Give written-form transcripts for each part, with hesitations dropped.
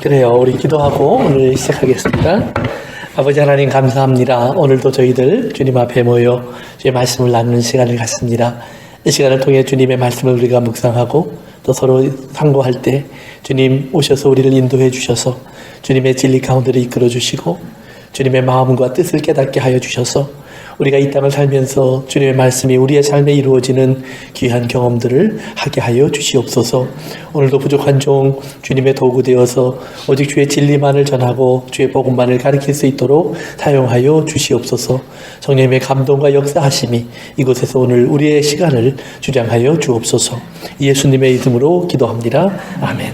그래요. 우리 기도하고 오늘 시작하겠습니다. 아버지 하나님 감사합니다. 오늘도 저희들 주님 앞에 모여 주의 말씀을 나누는 시간을 갖습니다. 이 시간을 통해 주님의 말씀을 우리가 묵상하고 또 서로 상고할 때 주님 오셔서 우리를 인도해 주셔서 주님의 진리 가운데로 이끌어 주시고 주님의 마음과 뜻을 깨닫게 하여 주셔서 우리가 이 땅을 살면서 주님의 말씀이 우리의 삶에 이루어지는 귀한 경험들을 하게 하여 주시옵소서. 오늘도 부족한 종 주님의 도구 되어서 오직 주의 진리만을 전하고 주의 복음만을 가르칠 수 있도록 사용하여 주시옵소서. 성령님의 감동과 역사하심이 이곳에서 오늘 우리의 시간을 주장하여 주옵소서. 예수님의 이름으로 기도합니다. 아멘.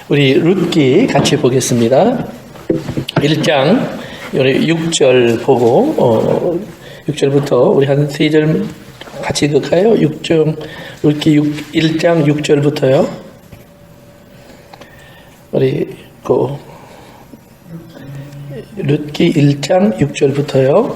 우리 룻기 같이 보겠습니다. 1장 6절 보고 6절부터 우리 한 3절 같이 읽을까요? 6장 룻기 1장 6절부터요. 우리 룻기 1장 6절부터요.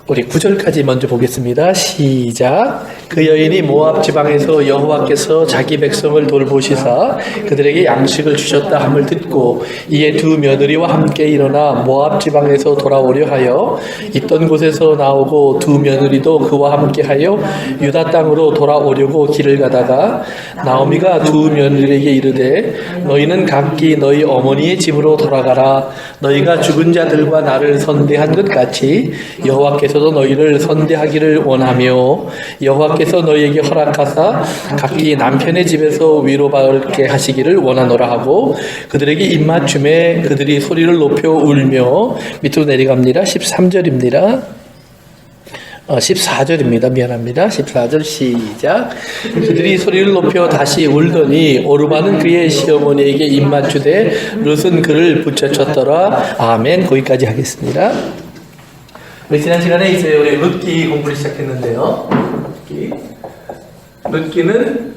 우리 9절까지 먼저 보겠습니다. 시작. 그 여인이 모압 지방에서 여호와께서 자기 백성을 돌보시사 그들에게 양식을 주셨다 함을 듣고 이에 두 며느리와 함께 일어나 모압 지방에서 돌아오려 하여 있던 곳에서 나오고 두 며느리도 그와 함께 하여 유다 땅으로 돌아오려고 길을 가다가 나오미가 두 며느리에게 이르되 너희는 각기 너희 어머니의 집으로 돌아가라. 너희가 죽은 자들과 나를 선대한 것 같이 여호와께서도 너희를 선대하기를 원하며 여호와께서 너희에게 허락하사 각기 남편의 집에서 위로받게 하시기를 원하노라 하고 그들에게 입맞춤에 그들이 소리를 높여 울며 밑으로 내려갑니다. 13절입니다. 14절입니다. 미안합니다. 14절 시작. 그들이 소리를 높여 다시 울더니 오르바는 그의 시어머니에게 입맞추되 룻은 그를 붙여쳤더라. 아멘. 거기까지 하겠습니다. 우리 지난 시간에 이제 우리 룻기 공부를 시작했는데요. 룻기는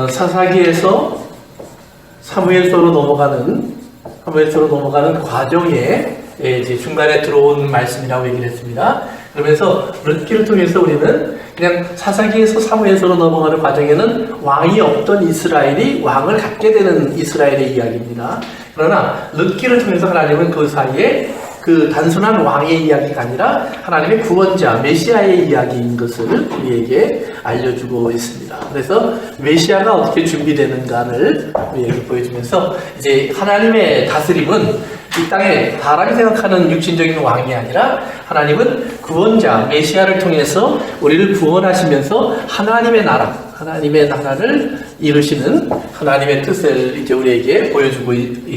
사사기에서 사무엘서로 넘어가는 과정에 이제 중간에 들어온 말씀이라고 얘기를 했습니다. 그러면서 룻기를 통해서 우리는 그냥 사사기에서 사무엘서로 넘어가는 과정에는 왕이 없던 이스라엘이 왕을 갖게 되는 이스라엘의 이야기입니다. 그러나 룻기를 통해서 하나님은 그 사이에 그 단순한 왕의 이야기가 아니라 하나님의 구원자 메시아의 이야기인 것을 우리에게 알려주고 있습니다. 그래서 메시아가 어떻게 준비되는가를 우리에게 보여주면서 이제 하나님의 다스림은 이 땅에 사람이 생각하는 육신적인 왕이 아니라 하나님은 구원자 메시아를 통해서 우리를 구원하시면서 하나님의 나라를 이루시는 하나님의 뜻을 이제 우리에게 보여주고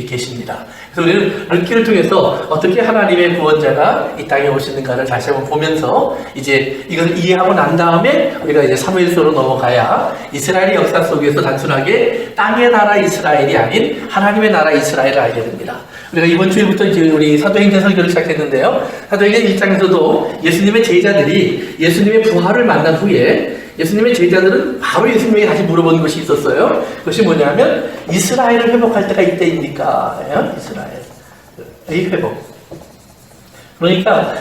계십니다. 그래서 우리는 룻기를 통해서 어떻게 하나님의 구원자가 이 땅에 오시는가를 다시 한번 보면서 이제 이걸 이해하고 난 다음에 우리가 이제 사무엘서로 넘어가야 이스라엘의 역사 속에서 단순하게 땅의 나라 이스라엘이 아닌 하나님의 나라 이스라엘을 알게 됩니다. 우리가 이번 주일부터 이제 우리 사도행전 설교를 시작했는데요. 사도행전 1장에서도 예수님의 제자들이 예수님의 부활을 만난 후에 예수님의 제자들은 바로 예수님에게 다시 물어보는 것이 있었어요. 그것이 뭐냐면 이스라엘을 회복할 때가 이때입니까? 이스라엘의 회복. 그러니까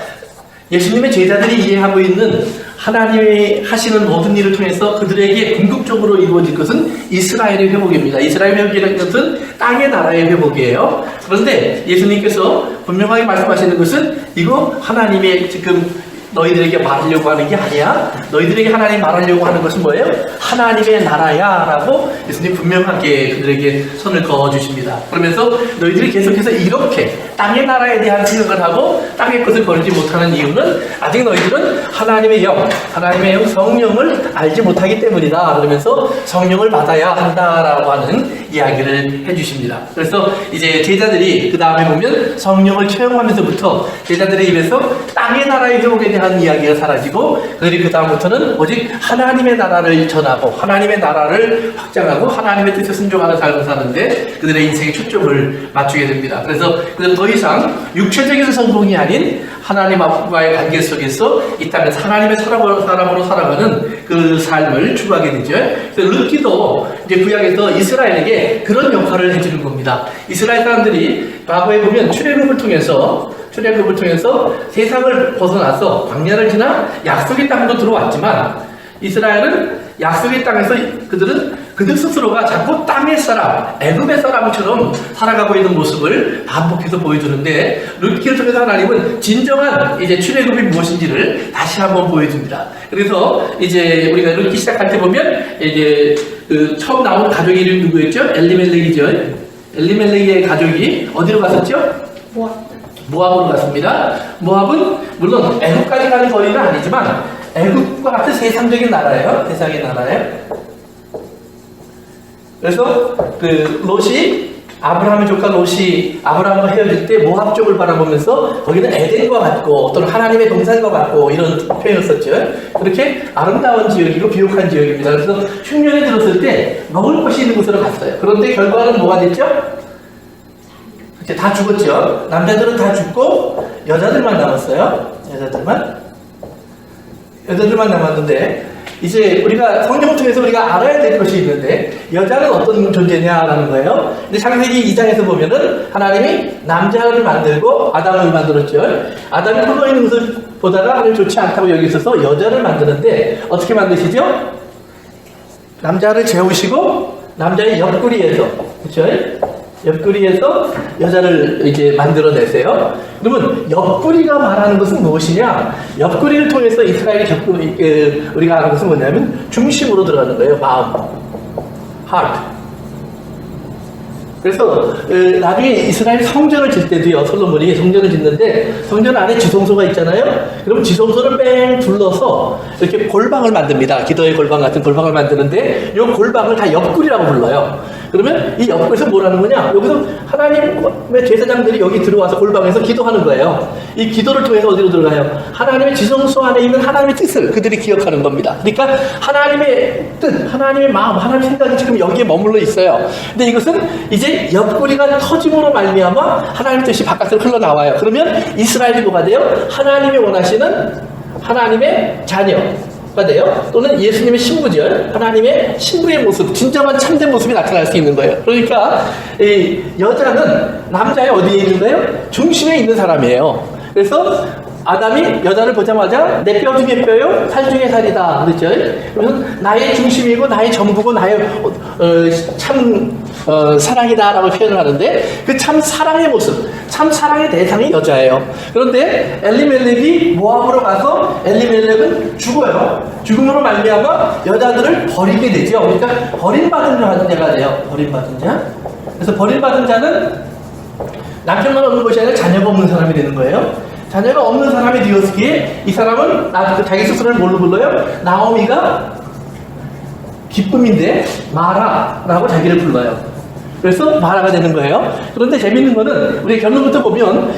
예수님의 제자들이 이해하고 있는 하나님이 하시는 모든 일을 통해서 그들에게 궁극적으로 이루어질 것은 이스라엘의 회복입니다. 이스라엘 회복이라는 것은 땅의 나라의 회복이에요. 그런데 예수님께서 분명하게 말씀하시는 것은 이거 하나님의 지금 너희들에게 말하려고 하는 게 아니야. 너희들에게 하나님 말하려고 하는 것은 뭐예요? 하나님의 나라야 라고 예수님 분명하게 그들에게 손을 그어주십니다. 그러면서 너희들이 계속해서 이렇게 땅의 나라에 대한 생각을 하고 땅의 것을 버리지 못하는 이유는 아직 너희들은 하나님의 영 성령을 알지 못하기 때문이다. 그러면서 성령을 받아야 한다라고 하는 이야기를 해주십니다. 그래서 이제 제자들이 그 다음에 보면 성령을 체험하면서부터 제자들의 입에서 땅의 나라의 회복에 대한 이야기가 사라지고 그들이 그 다음부터는 오직 하나님의 나라를 전하고 하나님의 나라를 확장하고 하나님의 뜻에 순종하는 삶을 사는데 그들의 인생에 초점을 맞추게 됩니다. 그래서 그들은 더 이상 육체적인 성공이 아닌 하나님과의 관계 속에서 이 땅에서 하나님의 사람으로 살아가는 그 삶을 추구하게 되죠. 그래서 룻기도 이제 구약에서 이스라엘에게 그런 역할을 해주는 겁니다. 이스라엘 사람들이 과거에 보면 출애굽을 통해서 세상을 벗어나서 광야를 지나 약속의 땅으로 들어왔지만 이스라엘은 약속의 땅에서 그들은 그들 스스로가 자꾸 땅의 사람, 애굽의 사람처럼 살아가고 있는 모습을 반복해서 보여주는데 룻기를 통해서 하나님은 진정한 이제 출애굽이 무엇인지를 다시 한번 보여줍니다. 그래서 이제 우리가 룻기 시작할 때 보면 이제 그 처음 나온 가족 이름이 누구였죠? 엘리멜렉이죠. 엘리멜렉의 가족이 어디로 갔었죠? 모압으로 갔습니다. 모압은 물론 애굽까지 가는 거리는 아니지만 애굽과 같은 세상적인 나라예요. 세상의 나라예요. 그래서 그 롯이 아브라함의 조카 롯이 아브라함과 헤어질 때 모압 쪽을 바라보면서 거기는 에덴과 같고 또는 하나님의 동산과 같고 이런 표현을 썼죠. 그렇게 아름다운 지역이고 비옥한 지역입니다. 그래서 흉년에 들었을 때 먹을 것이 있는 곳으로 갔어요. 그런데 결과는 뭐가 됐죠? 다 죽었죠. 남자들은 다 죽고 여자들만 남았어요. 여자들만 남았는데 이제 우리가 성경을 통해서 우리가 알아야 될 것이 있는데 여자는 어떤 존재냐라는 거예요. 근데 창세기 2장에서 보면은 하나님이 남자를 만들고 아담을 만들었죠. 아담이 홀로 있는 것을 보다가 하늘 좋지 않다고 여기 있어서 여자를 만드는데 어떻게 만드시죠? 남자를 재우시고 남자의 옆구리에서, 그렇죠? 옆구리에서 여자를 이제 만들어내세요. 그러면 옆구리가 말하는 것은 무엇이냐? 옆구리를 통해서 이스라엘의 우리가 아는 것은 뭐냐면 중심으로 들어가는 거예요. 마음, heart. 그래서 나중에 이스라엘 성전을 짓 때도요. 솔로몬이 성전을 짓는데 성전 안에 지성소가 있잖아요. 그럼 지성소를 뺑 둘러서 이렇게 골방을 만듭니다. 기도의 골방 같은 골방을 만드는데 이 골방을 다 옆구리라고 불러요. 그러면 이 옆구리에서 뭐라는 거냐? 여기서 하나님의 제사장들이 여기 들어와서 골방에서 기도하는 거예요. 이 기도를 통해서 어디로 들어가요? 하나님의 지성소 안에 있는 하나님의 뜻을 그들이 기억하는 겁니다. 그러니까 하나님의 뜻, 하나님의 마음, 하나님의 생각이 지금 여기에 머물러 있어요. 근데 이것은 이제 옆구리가 터짐으로 말미암아 하나님의 뜻이 바깥으로 흘러나와요. 그러면 이스라엘이 뭐가 돼요? 하나님이 원하시는 하나님의 자녀가 돼요. 또는 예수님의 신부죠. 하나님의 신부의 모습, 진정한 참된 모습이 나타날 수 있는 거예요. 그러니까 이 여자는 남자의 어디에 있는 거예요? 중심에 있는 사람이에요. 그래서 아담이 여자를 보자마자 내 뼈 중에 뼈요, 살 중에 살이다. 그렇죠? 그래서 나의 중심이고 나의 전부고 나의 사랑이다라고 표현을 하는데 그 참 사랑의 모습, 참 사랑의 대상이 여자예요. 그런데 엘리멜렉이 모압으로 가서 엘리멜렉은 죽어요. 죽음으로 말미암아 여자들을 버리게 되죠. 그러니까 버림받은 자가 돼요. 버림받은 자. 그래서 버림받은 자는 남편만 없는 것이 아니라 자녀가 없는 사람이 되는 거예요. 자녀가 없는 사람이 되었기에 이 사람은 자기 스스로를 뭘로 불러요? 나오미가 기쁨인데 마라라고 자기를 불러요. 그래서 마라가 되는 거예요. 그런데 재밌는 거는 우리 결론부터 보면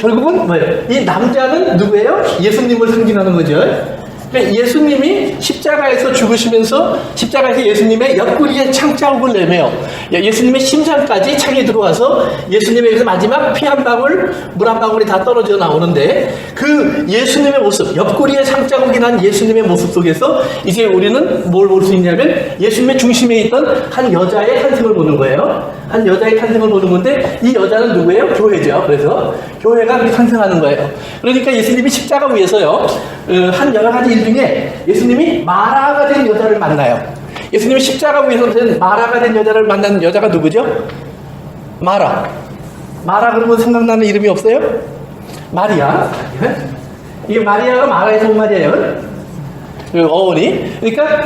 결국은 뭐예요? 이 남자는 누구예요? 예수님을 상징하는 거죠. 그러니까 예수님이 십자가에서 죽으시면서 십자가에서 예수님의 옆구리에 창자국을 내매요. 예수님의 심장까지 창이 들어와서 예수님의 마지막 피 한 방울, 물 한 방울이 다 떨어져 나오는데 그 예수님의 모습, 옆구리에 창자국이 난 예수님의 모습 속에서 이제 우리는 뭘 볼 수 있냐면 예수님의 중심에 있던 한 여자의 탄생을 보는 거예요. 한 여자의 탄생을 보는 건데 이 여자는 누구예요? 교회죠. 그래서 교회가 그렇게 탄생하는 거예요. 그러니까 예수님이 십자가 위에서요. 한 여러 가지 일 중에 예수님이 마라가 된 여자를 만나요. 예수님이 십자가 위에서 마라가 된 여자를 만난 여자가 누구죠? 마라. 마라 그러면 생각나는 이름이 없어요? 마리아. 이게 마리아가 마라의 정말이에요. 어원이. 그러니까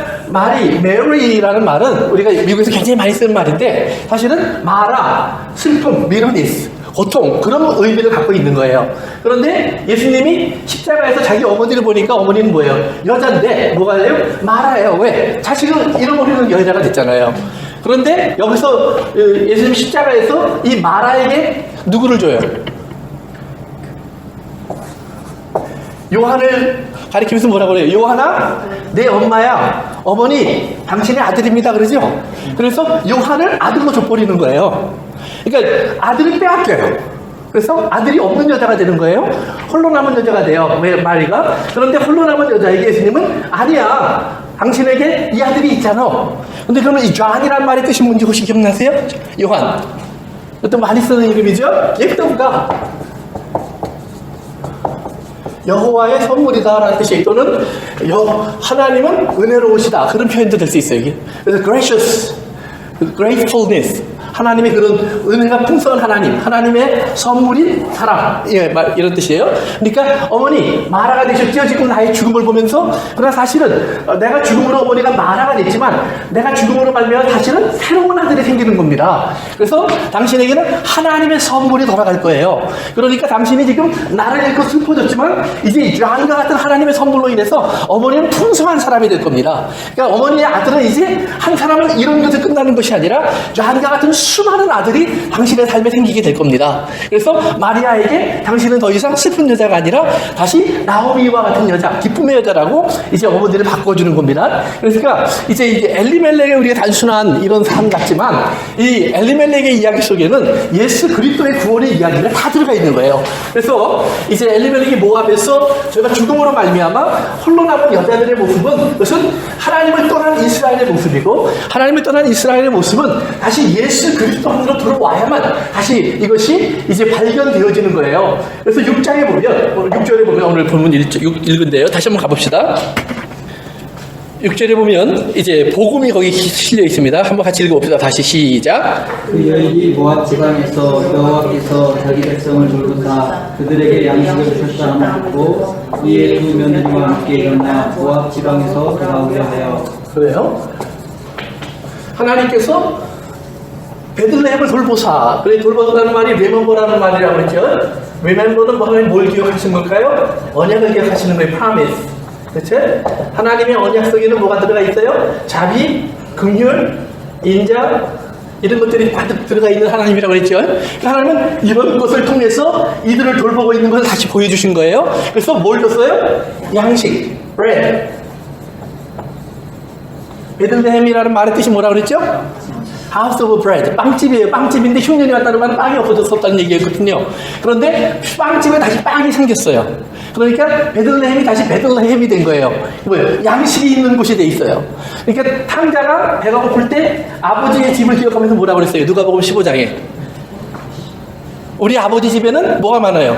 메리라는 말은 우리가 미국에서 굉장히 많이 쓰는 말인데 사실은 마라, 슬픔, 미르니스, 고통 그런 의미를 갖고 있는 거예요. 그런데 예수님이 십자가에서 자기 어머니를 보니까 어머니는 뭐예요? 여자인데 뭐가 돼요? 마라예요. 왜? 자식을 잃어버리는 여자가 됐잖아요. 그런데 여기서 예수님 십자가에서 이 마라에게 누구를 줘요? 요한을 가리키면서 뭐라고 그래요? 요한아, 내 엄마야. 어머니, 당신의 아들입니다. 그러죠? 그래서 요한을 아들로 줘버리는 거예요. 그러니까 아들을 빼앗겨요. 그래서 아들이 없는 여자가 되는 거예요. 홀로 남은 여자가 돼요. 왜 마리가? 그런데 홀로 남은 여자에게 예수님은 아니야. 당신에게 이 아들이 있잖아. 근데 그러면 이 존이란 말의 뜻이 뭔지 혹시 기억나세요? 요한. 어떤 많이 쓰는 이름이죠? 기프트 오브 갓. 여호와의 선물이다라는 뜻이에요. 또는 하나님은 은혜로우시다 그런 표현도 될 수 있어요. 이게. 그래서 gracious, gratefulness, 하나님의 그런 은혜가 풍성한 하나님의 선물인 사랑, 예, 이런 뜻이에요. 그러니까 어머니 마라가 되셨죠. 지금 나의 죽음을 보면서. 그러나 사실은 내가 죽음으로 어머니가 마라가 됐지만 내가 죽음으로 말미암아 사실은 새로운 아들이 생기는 겁니다. 그래서 당신에게는 하나님의 선물이 돌아갈 거예요. 그러니까 당신이 지금 나를 잃고 슬퍼졌지만 이제 요한과 같은 하나님의 선물로 인해서 어머니는 풍성한 사람이 될 겁니다. 그러니까 어머니의 아들은 이제 한 사람을 이룬 것에 끝나는 것이 아니라 요한과 같은 수많은 아들이 당신의 삶에 생기게 될 겁니다. 그래서 마리아에게 당신은 더 이상 슬픈 여자가 아니라 다시 나오미와 같은 여자, 기쁨의 여자라고 이제 어머니를 바꿔주는 겁니다. 그러니까 이제 엘리멜렉의 우리가 단순한 이런 삶 같지만 이 엘리멜렉의 이야기 속에는 예수 그리스도의 구원의 이야기가 다 들어가 있는 거예요. 그래서 이제 엘리멜렉이 모압에서 저희가 죽음으로 말미암아 홀로 남은 여자들의 모습은 그것은 하나님을 떠난 이스라엘의 모습이고 하나님을 떠난 이스라엘의 모습은 다시 예수 그리스도 안으로 들어와야만 다시 이것이 이제 발견되어지는 거예요. 그래서 6장에 보면 6절에 보면 오늘 본문 읽은데요. 다시 한번 가봅시다. 6절에 보면 이제 복음이 거기 실려 있습니다. 한번 같이 읽어봅시다. 다시 시작. 그 여인이 모압 지방에서 여호와께서 자기 백성을 돌보사 그들에게 양식을 주셨다 함을 듣고 이에 두 며느리와 함께 일어나 모압 지방에서 돌아오려 하여. 그래요? 하나님께서 베들레헴을 돌보사. 그래 돌보사라는 말이 remember라는 말이라고 했죠. remember는 하나님 뭘 기억하신 걸까요? 언약을 기억하시는 거예요. promise. 그렇죠? 하나님의 언약 속에는 뭐가 들어가 있어요? 자비, 긍휼, 인자 이런 것들이 가득 들어가 있는 하나님이라고 했죠. 하나님은 이런 것을 통해서 이들을 돌보고 있는 것을 다시 보여주신 거예요. 그래서 뭘 줬어요? 양식, bread. 베들레헴이라는 말의 뜻이 뭐라고 그랬죠? House of Bread, 빵집이에요. 빵집인데 흉년이 왔다는 말은 빵이 없어졌었다는 얘기였거든요. 그런데 빵집에 다시 빵이 생겼어요. 그러니까 베들레헴이 다시 베들레헴이 된 거예요. 뭐예요? 양식이 있는 곳이 돼 있어요. 그러니까 탕자가 배가 고플 때 아버지의 집을 기억하면서 뭐라고 그랬어요? 누가복음 15장에 우리 아버지 집에는 뭐가 많아요?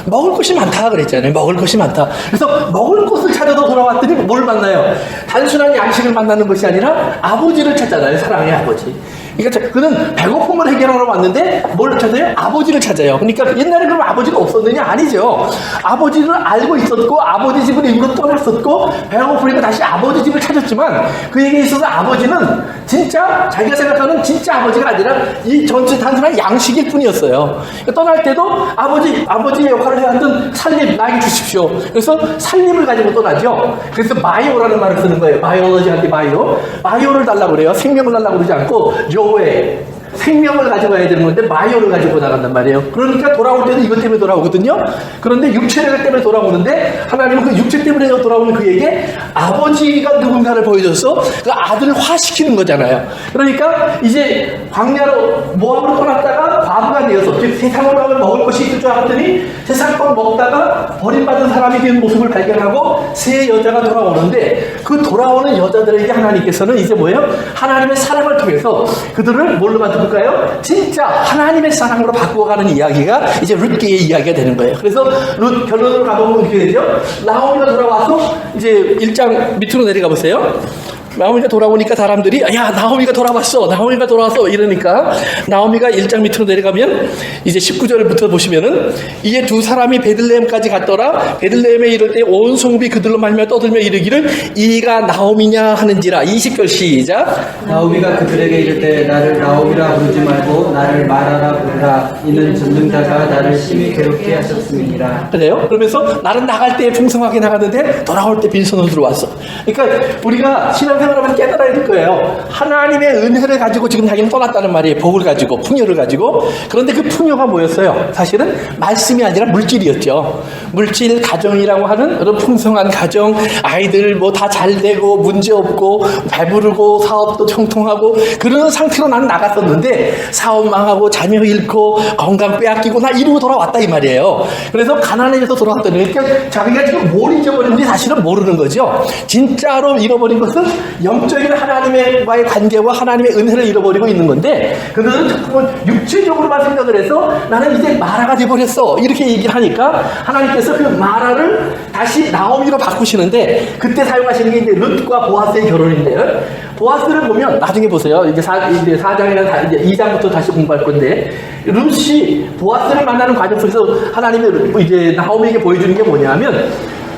먹을 것이 많다 그랬잖아요. 먹을 것이 많다. 그래서 먹을 것을 찾아서 돌아왔더니 뭘 만나요? 단순한 양식을 만나는 것이 아니라 아버지를 찾잖아요. 사랑의 아버지. 그러니까 그는 배고픔을 해결하러 왔는데 뭘 찾아요? 아버지를 찾아요. 그러니까 옛날에 그럼 아버지가 없었느냐? 아니죠. 아버지를 알고 있었고 아버지 집을 이후로 떠났었고 배가 고프니까 다시 아버지 집을 찾았지만 그에게 있어서 아버지는 진짜 자기가 생각하는 진짜 아버지가 아니라 이 전체 단순한 양식일 뿐이었어요. 그러니까 떠날 때도 아버지의 역할을 해왔던 살림 나에게 주십시오. 그래서 살림을 가지고 떠나죠. 그래서 마이오라는 말을 쓰는 거예요. 바이올로지한테 마이오를 달라고 그래요. 생명을 달라고 그러지 않고 왜 생명을 가져가야 되는 건데 마이오를 가지고 나간단 말이에요. 그러니까 돌아올 때도 이것 때문에 돌아오거든요. 그런데 육체력 때문에 돌아오는데 하나님은 그 육체 때문에 돌아오는 그에게 아버지가 누군가를 보여줘서 그 아들을 화시키는 거잖아요. 그러니까 이제 광야로 모압으로 떠났다가 과부가 되어서 세상으로 가면 먹을 것이 있을 줄 알았더니 세상 것 먹다가 버림받은 사람이 된 모습을 발견하고 새 여자가 돌아오는데 그 돌아오는 여자들에게 하나님께서는 이제 뭐예요? 하나님의 사랑을 통해서 그들을 뭘로 만들까요? 진짜 하나님의 사랑으로 바꾸어가는 이야기가 이제 룻기의 이야기가 되는 거예요. 그래서 룻 결론으로 가보면 어떻게 되죠? 나오미가 돌아와서 이제 1장 밑으로 내려가 보세요. 나오미가 돌아오니까 사람들이 야 나오미가 돌아왔어 나오미가 돌아왔어 이러니까 나오미가 1장 밑으로 내려가면 이제 19절부터 보시면은 이에 두 사람이 베들레헴까지 갔더라. 베들레헴에 이를 때 온 성읍이 그들로 말미암아 떠들며 이르기를 이가 나오미냐 하는지라. 20절 시작. 나오미가 그들에게 이를 때 나를 나오미라 부르지 말고 나를 마라라 부르라. 이는 전능자가 나를 심히 괴롭게 하셨음이니라. 그래요? 그러면서 나는 나갈 때 풍성하게 나갔는데 돌아올 때 빈손으로 들어왔어. 그러니까 우리가 신앙생활 하면 깨달아야 될 거예요. 하나님의 은혜를 가지고 지금 자기는 떠났다는 말이에요. 복을 가지고 풍요를 가지고. 그런데 그 풍요가 뭐였어요? 사실은 말씀이 아니라 물질이었죠. 물질 가정이라고 하는 그런 풍성한 가정, 아이들 뭐 다 잘되고 문제 없고 배부르고 사업도 총통하고 그런 상태로 나는 나갔었는데 사업 망하고 자녀 잃고 건강 빼앗기고 나 이러고 돌아왔다 이 말이에요. 그래서 가난해져서 돌아왔더니 그러니까 자기가 지금 뭘 잊어버렸는지 사실은 모르는 거죠. 진짜로 잃어버린 것은 영적인 하나님과의 관계와 하나님의 은혜를 잃어버리고 있는 건데, 그들은 자꾸 육체적으로만 생각을 해서 나는 이제 마라가 돼버렸어, 이렇게 얘기를 하니까 하나님께서 그 마라를 다시 나오미로 바꾸시는데, 그때 사용하시는 게 이제 룻과 보아스의 결혼인데요. 보아스를 보면 나중에 보세요. 이제 4장이나 이제 2장부터 다시 공부할 건데, 룻이 보아스를 만나는 과정 속에서 하나님의 이제 나오미에게 보여주는 게 뭐냐면,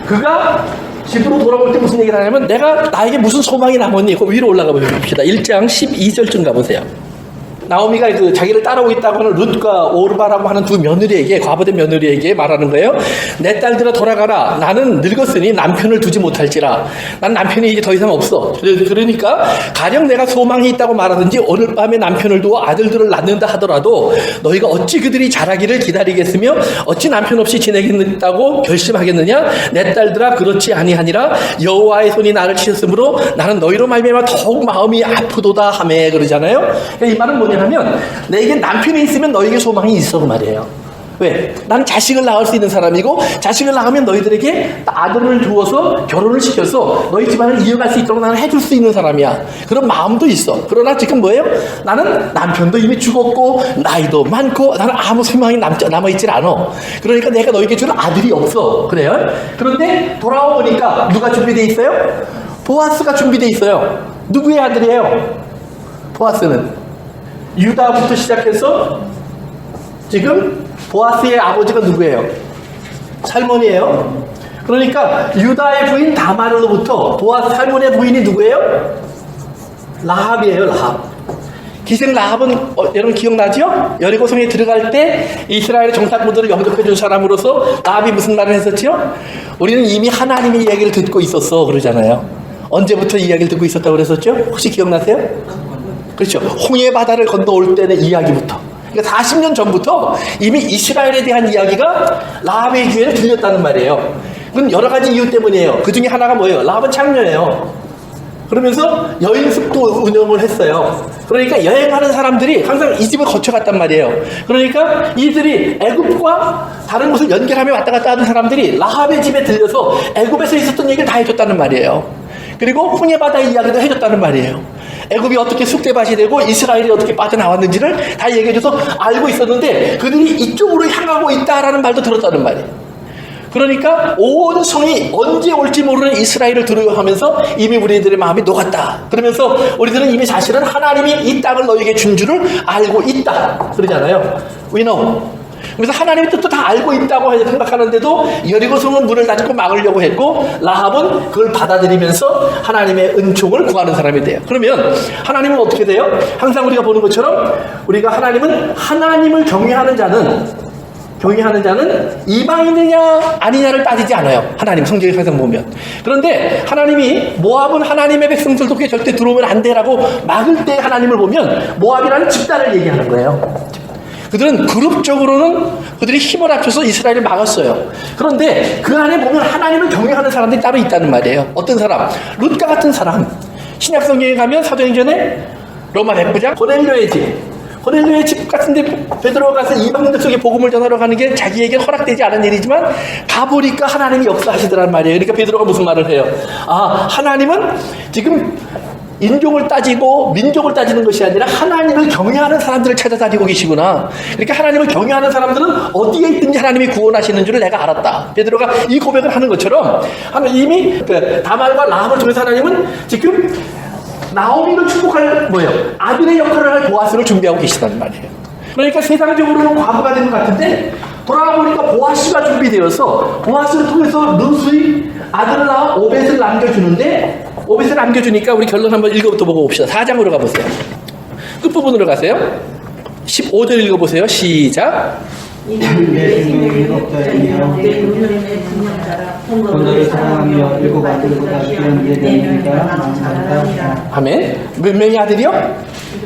그가 집으로 돌아올 때 무슨 얘기를 하냐면, 나에게 무슨 소망이 남았니? 그 위로 올라가 봅시다. 1장 12절쯤 가보세요. 나오미가 그 자기를 따라오고 있다고 하는 룻과 오르바라고 하는 두 며느리에게, 과부된 며느리에게 말하는 거예요. 내 딸들아 돌아가라. 나는 늙었으니 남편을 두지 못할지라. 난 남편이 이제 더 이상 없어. 그러니까 가령 내가 소망이 있다고 말하든지 오늘 밤에 남편을 두어 아들들을 낳는다 하더라도 너희가 어찌 그들이 자라기를 기다리겠으며 어찌 남편 없이 지내겠다고 결심하겠느냐? 내 딸들아 그렇지 아니하니라. 여호와의 손이 나를 치셨으므로 나는 너희로 말미암아 더욱 마음이 아프도다 하매, 그러잖아요. 그러니까 이 말은 뭐냐 하면, 내게 남편이 있으면 너에게 소망이 있어, 그 말이에요. 왜? 나는 자식을 낳을 수 있는 사람이고, 자식을 낳으면 너희들에게 아들을 두어서 결혼을 시켜서 너희 집안을 이어갈 수 있도록 나는 해줄 수 있는 사람이야. 그런 마음도 있어. 그러나 지금 뭐예요? 나는 남편도 이미 죽었고 나이도 많고 나는 아무 소망이 남아있질 않아. 그러니까 내가 너에게 줄 아들이 없어. 그래요? 그런데 돌아와 보니까 누가 준비되어 있어요? 보아스가 준비되어 있어요. 누구의 아들이에요? 보아스는 유다부터 시작해서 지금 보아스의 아버지가 누구예요? 살몬이에요. 그러니까 유다의 부인 다말로부터 보아스 살몬의 부인이 누구예요? 라합이에요. 라합. 기생 라합은 여러분 기억나죠? 여리고성에 들어갈 때 이스라엘의 정탐꾼들을 영접해 준 사람으로서 라합이 무슨 말을 했었죠? 우리는 이미 하나님의 이야기를 듣고 있었어, 그러잖아요. 언제부터 이야기를 듣고 있었다고 그랬었죠? 혹시 기억나세요? 그렇죠. 홍해 바다를 건너올 때의 이야기부터. 그러니까 40년 전부터 이미 이스라엘에 대한 이야기가 라합의 귀에는 들렸다는 말이에요. 그건 여러 가지 이유 때문이에요. 그 중에 하나가 뭐예요? 라합은 창녀예요. 그러면서 여인숙도 운영을 했어요. 그러니까 여행하는 사람들이 항상 이 집을 거쳐갔단 말이에요. 그러니까 이들이 애굽과 다른 곳을 연결하며 왔다 갔다 하는 사람들이 라합의 집에 들려서 애굽에서 있었던 얘기를 다 해줬다는 말이에요. 그리고 홍해 바다의 이야기도 해줬다는 말이에요. 애굽이 어떻게 쑥대밭이 되고 이스라엘이 어떻게 빠져나왔는지를 다 얘기해줘서 알고 있었는데, 그들이 이쪽으로 향하고 있다라는 말도 들었다는 말이에요. 그러니까 온 성이 언제 올지 모르는 이스라엘을 두려워하면서 이미 우리들의 마음이 녹았다. 그러면서 우리들은 이미 사실은 하나님이 이 땅을 너에게 준 줄을 알고 있다, 그러잖아요. We know. 그래서 하나님의 뜻도 다 알고 있다고 생각하는데도 여리고성은 문을 닫고 막으려고 했고, 라합은 그걸 받아들이면서 하나님의 은총을 구하는 사람이 돼요. 그러면 하나님은 어떻게 돼요? 항상 우리가 보는 것처럼 우리가 하나님을 경외하는 자는 이방인이냐 아니냐를 따지지 않아요. 하나님 성경에 항상 보면. 그런데 하나님이 모압은 하나님의 백성들도 그게 절대 들어오면 안 돼라고 막을 때 하나님을 보면 모압이라는 집단을 얘기하는 거예요. 그들은 그룹적으로는 그들이 힘을 합쳐서 이스라엘을 막았어요. 그런데 그 안에 보면 하나님을 경외하는 사람들이 따로 있다는 말이에요. 어떤 사람? 룻과 같은 사람. 신약 성경에 가면 사도행전에 로마 백부장 고넬료의 집 같은데 베드로가 가서 이방인들 속에 복음을 전하러 가는 게 자기에게 허락되지 않은 일이지만 가보니까 하나님이 역사하시더란 말이에요. 그러니까 베드로가 무슨 말을 해요? 하나님은 지금 인종을 따지고 민족을 따지는 것이 아니라 하나님을 경외하는 사람들을 찾아다니고 계시구나. 그러니까 하나님을 경외하는 사람들은 어디에 있든지 하나님이 구원하시는 줄을 내가 알았다. 베드로가 이 고백을 하는 것처럼 이미 다말과 라합을 통해서 하나님은 지금 나오미를 축복할 아들의 역할을 할 보아스를 준비하고 계시단 말이에요. 그러니까 세상적으로는 과부가 된 것 같은데 돌아가 보니까 보아스가 준비되어서 보아스를 통해서 룻의 아들을 낳아 오벳을 남겨주는데, 오벳을 남겨주니까 우리 결론 한번 읽어부터 보고 봅시다. 4장으로 가보세요. 끝부분으로 가세요. 15절 읽어보세요. 시작. 너를 사랑하며 일곱 아들보다 귀한 며느리가 아멘. 몇 명의 아들이요?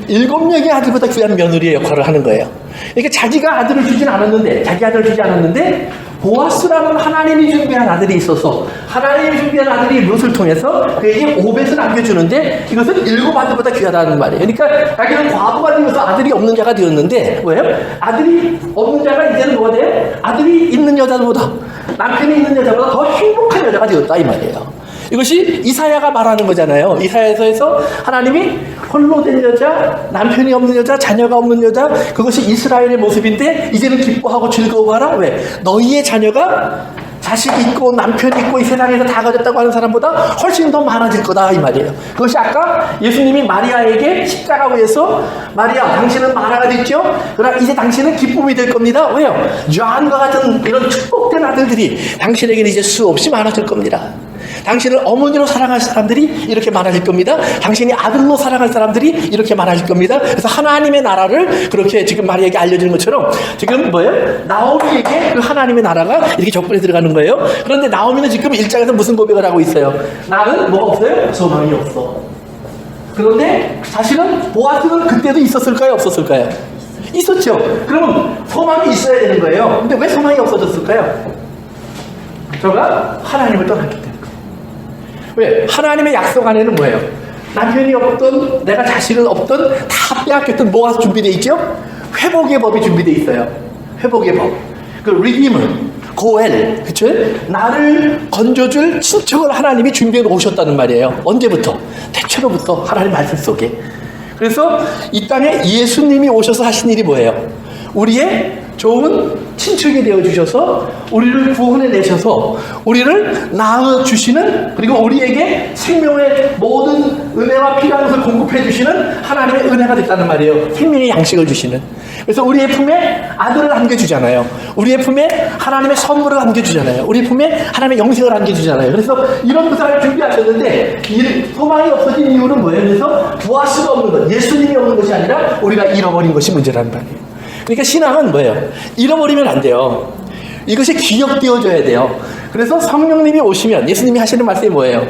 7명의 아들보다 귀한 며느리의 역할을 하는 거예요. 그러니까 자기가 아들을 주지 않았는데 보아스라는 하나님이 준비한 아들이 있어서 하나님이 준비한 아들이 룻을 통해서 그에게 오벳을 남겨주는데, 이것은 7 아들보다 귀하다는 말이에요. 그러니까 자기는 과부가 되어서 아들이 없는 자가 되었는데, 뭐예요? 아들이 없는 자가 이제는 뭐가 돼요? 아들이 있는 여자보다, 남편이 있는 여자보다 더 행복한 여자가 되었다 이 말이에요. 이것이 이사야가 말하는 거잖아요. 이사야서에서 하나님이 홀로 된 여자, 남편이 없는 여자, 자녀가 없는 여자, 그것이 이스라엘의 모습인데 이제는 기뻐하고 즐거워하라. 왜? 너희의 자녀가 자식 있고 남편 있고 이 세상에서 다 가졌다고 하는 사람보다 훨씬 더 많아질 거다 이 말이에요. 그것이 아까 예수님이 마리아에게 십자가 위에서 마리아 당신은 마라가 됐죠? 그러나 이제 당신은 기쁨이 될 겁니다. 왜요? 요한과 같은 이런 축복된 아들들이 당신에게는 이제 수없이 많아질 겁니다. 당신을 어머니로 사랑할 사람들이 이렇게 많아질 겁니다. 당신이 아들로 사랑할 사람들이 이렇게 많아질 겁니다. 그래서 하나님의 나라를 그렇게 지금 마리아에게 알려주는 것처럼 지금 뭐예요? 나오미에게 그 하나님의 나라가 이렇게 접근해 들어가는 거예요. 그런데 나오미는 지금 1장에서 무슨 고백을 하고 있어요? 나는 뭐가 없어요? 소망이 없어. 그런데 사실은 보아스는 그때도 있었을까요? 없었을까요? 있었죠. 그러면 소망이 있어야 되는 거예요. 근데 왜 소망이 없어졌을까요? 저가 하나님을 떠났기 때문에. 왜? 하나님의 약속 안에는 뭐예요? 남편이 없던, 내가 자식은 없던, 다 빼앗겼던 뭐가 준비되어 있죠? 회복의 법이 준비되어 있어요. 회복의 법. 그 리디머, 고엘, 그쵸? 나를 건져줄 친척을 하나님이 준비해 오셨다는 말이에요. 언제부터? 태초로부터 하나님 말씀 속에. 그래서 이 땅에 예수님이 오셔서 하신 일이 뭐예요? 우리의 좋은 친척이 되어주셔서 우리를 구원해 내셔서 우리를 낳아주시는, 그리고 우리에게 생명의 모든 은혜와 필요한 것을 공급해 주시는 하나님의 은혜가 됐다는 말이에요. 생명의 양식을 주시는. 그래서 우리의 품에 아들을 안겨주잖아요. 우리의 품에 하나님의 선물을 안겨주잖아요. 우리의 품에 하나님의 영생을 안겨주잖아요. 그래서 이런 부상을 준비하셨는데 이 소망이 없어진 이유는 뭐예요? 그래서 보아스가 없는 것, 예수님이 없는 것이 아니라 우리가 잃어버린 것이 문제라는 말이에요. 그러니까 신앙은 뭐예요? 잃어버리면 안 돼요. 이것이 기억되어져야 돼요. 그래서 성령님이 오시면 예수님이 하시는 말씀이 뭐예요?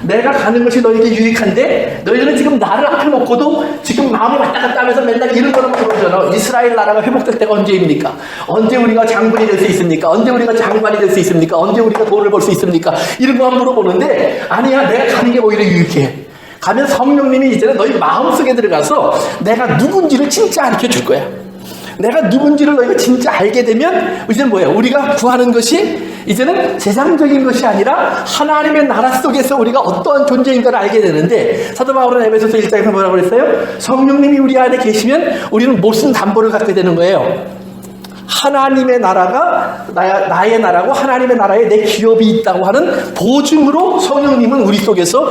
내가 가는 것이 너희에게 유익한데 너희들은 지금 나를 앞에 놓고도 지금 마음이 왔다 갔다 하면서 맨날 이런 거로만 그러잖아. 이스라엘 나라가 회복될 때가 언제입니까? 언제 우리가 장군이 될 수 있습니까? 언제 우리가 장관이 될 수 있습니까? 언제 우리가 돈을 벌 수 있습니까? 이런 거만 물어보는데 아니야, 내가 가는 게 오히려 유익해. 가면 성령님이 이제는 너희 마음속에 들어가서 내가 누군지를 진짜 가르쳐 줄 거야. 내가 누군지를 너희가 진짜 알게 되면 이제는 뭐예요? 우리가 구하는 것이 이제는 세상적인 것이 아니라 하나님의 나라 속에서 우리가 어떠한 존재인가를 알게 되는데, 사도 바울은 에베소서 1장에서 뭐라고 그랬어요? 성령님이 우리 안에 계시면 우리는 무슨 담보를 갖게 되는 거예요? 하나님의 나라가 나의 나라고 하나님의 나라에 내 기업이 있다고 하는 보증으로 성령님은 우리 속에서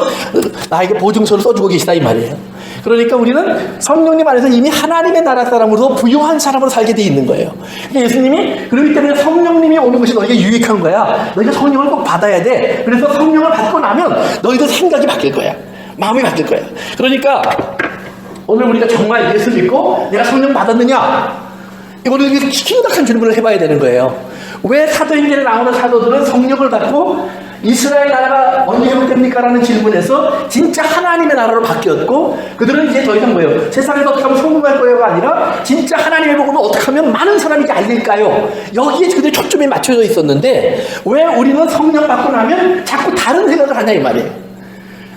나에게 보증서를 써주고 계시다 이 말이에요. 그러니까 우리는 성령님 안에서 이미 하나님의 나라 사람으로 부유한 사람으로 살게 돼 있는 거예요. 그러니까 예수님이 그렇기 때문에 성령님이 오는 것이 너에게 유익한 거야. 너희가 성령을 꼭 받아야 돼. 그래서 성령을 받고 나면 너희들 생각이 바뀔 거야. 마음이 바뀔 거야. 그러니까 오늘 우리가 정말 예수 믿고 내가 성령 받았느냐? 이거를 심각한 질문을 해봐야 되는 거예요. 왜 사도행전에 나오는 사도들은 성령을 받고 이스라엘 나라가 언제 회복됩니까? 라는 질문에서 진짜 하나님의 나라로 바뀌었고, 그들은 이제 더 이상 뭐예요? 세상에서 어떻게 하면 성공할 거예요가 아니라 진짜 하나님의 복음을 어떻게 하면 많은 사람에게 알릴까요? 여기에 그들의 초점이 맞춰져 있었는데 왜 우리는 성령 받고 나면 자꾸 다른 생각을 하냐 이 말이에요.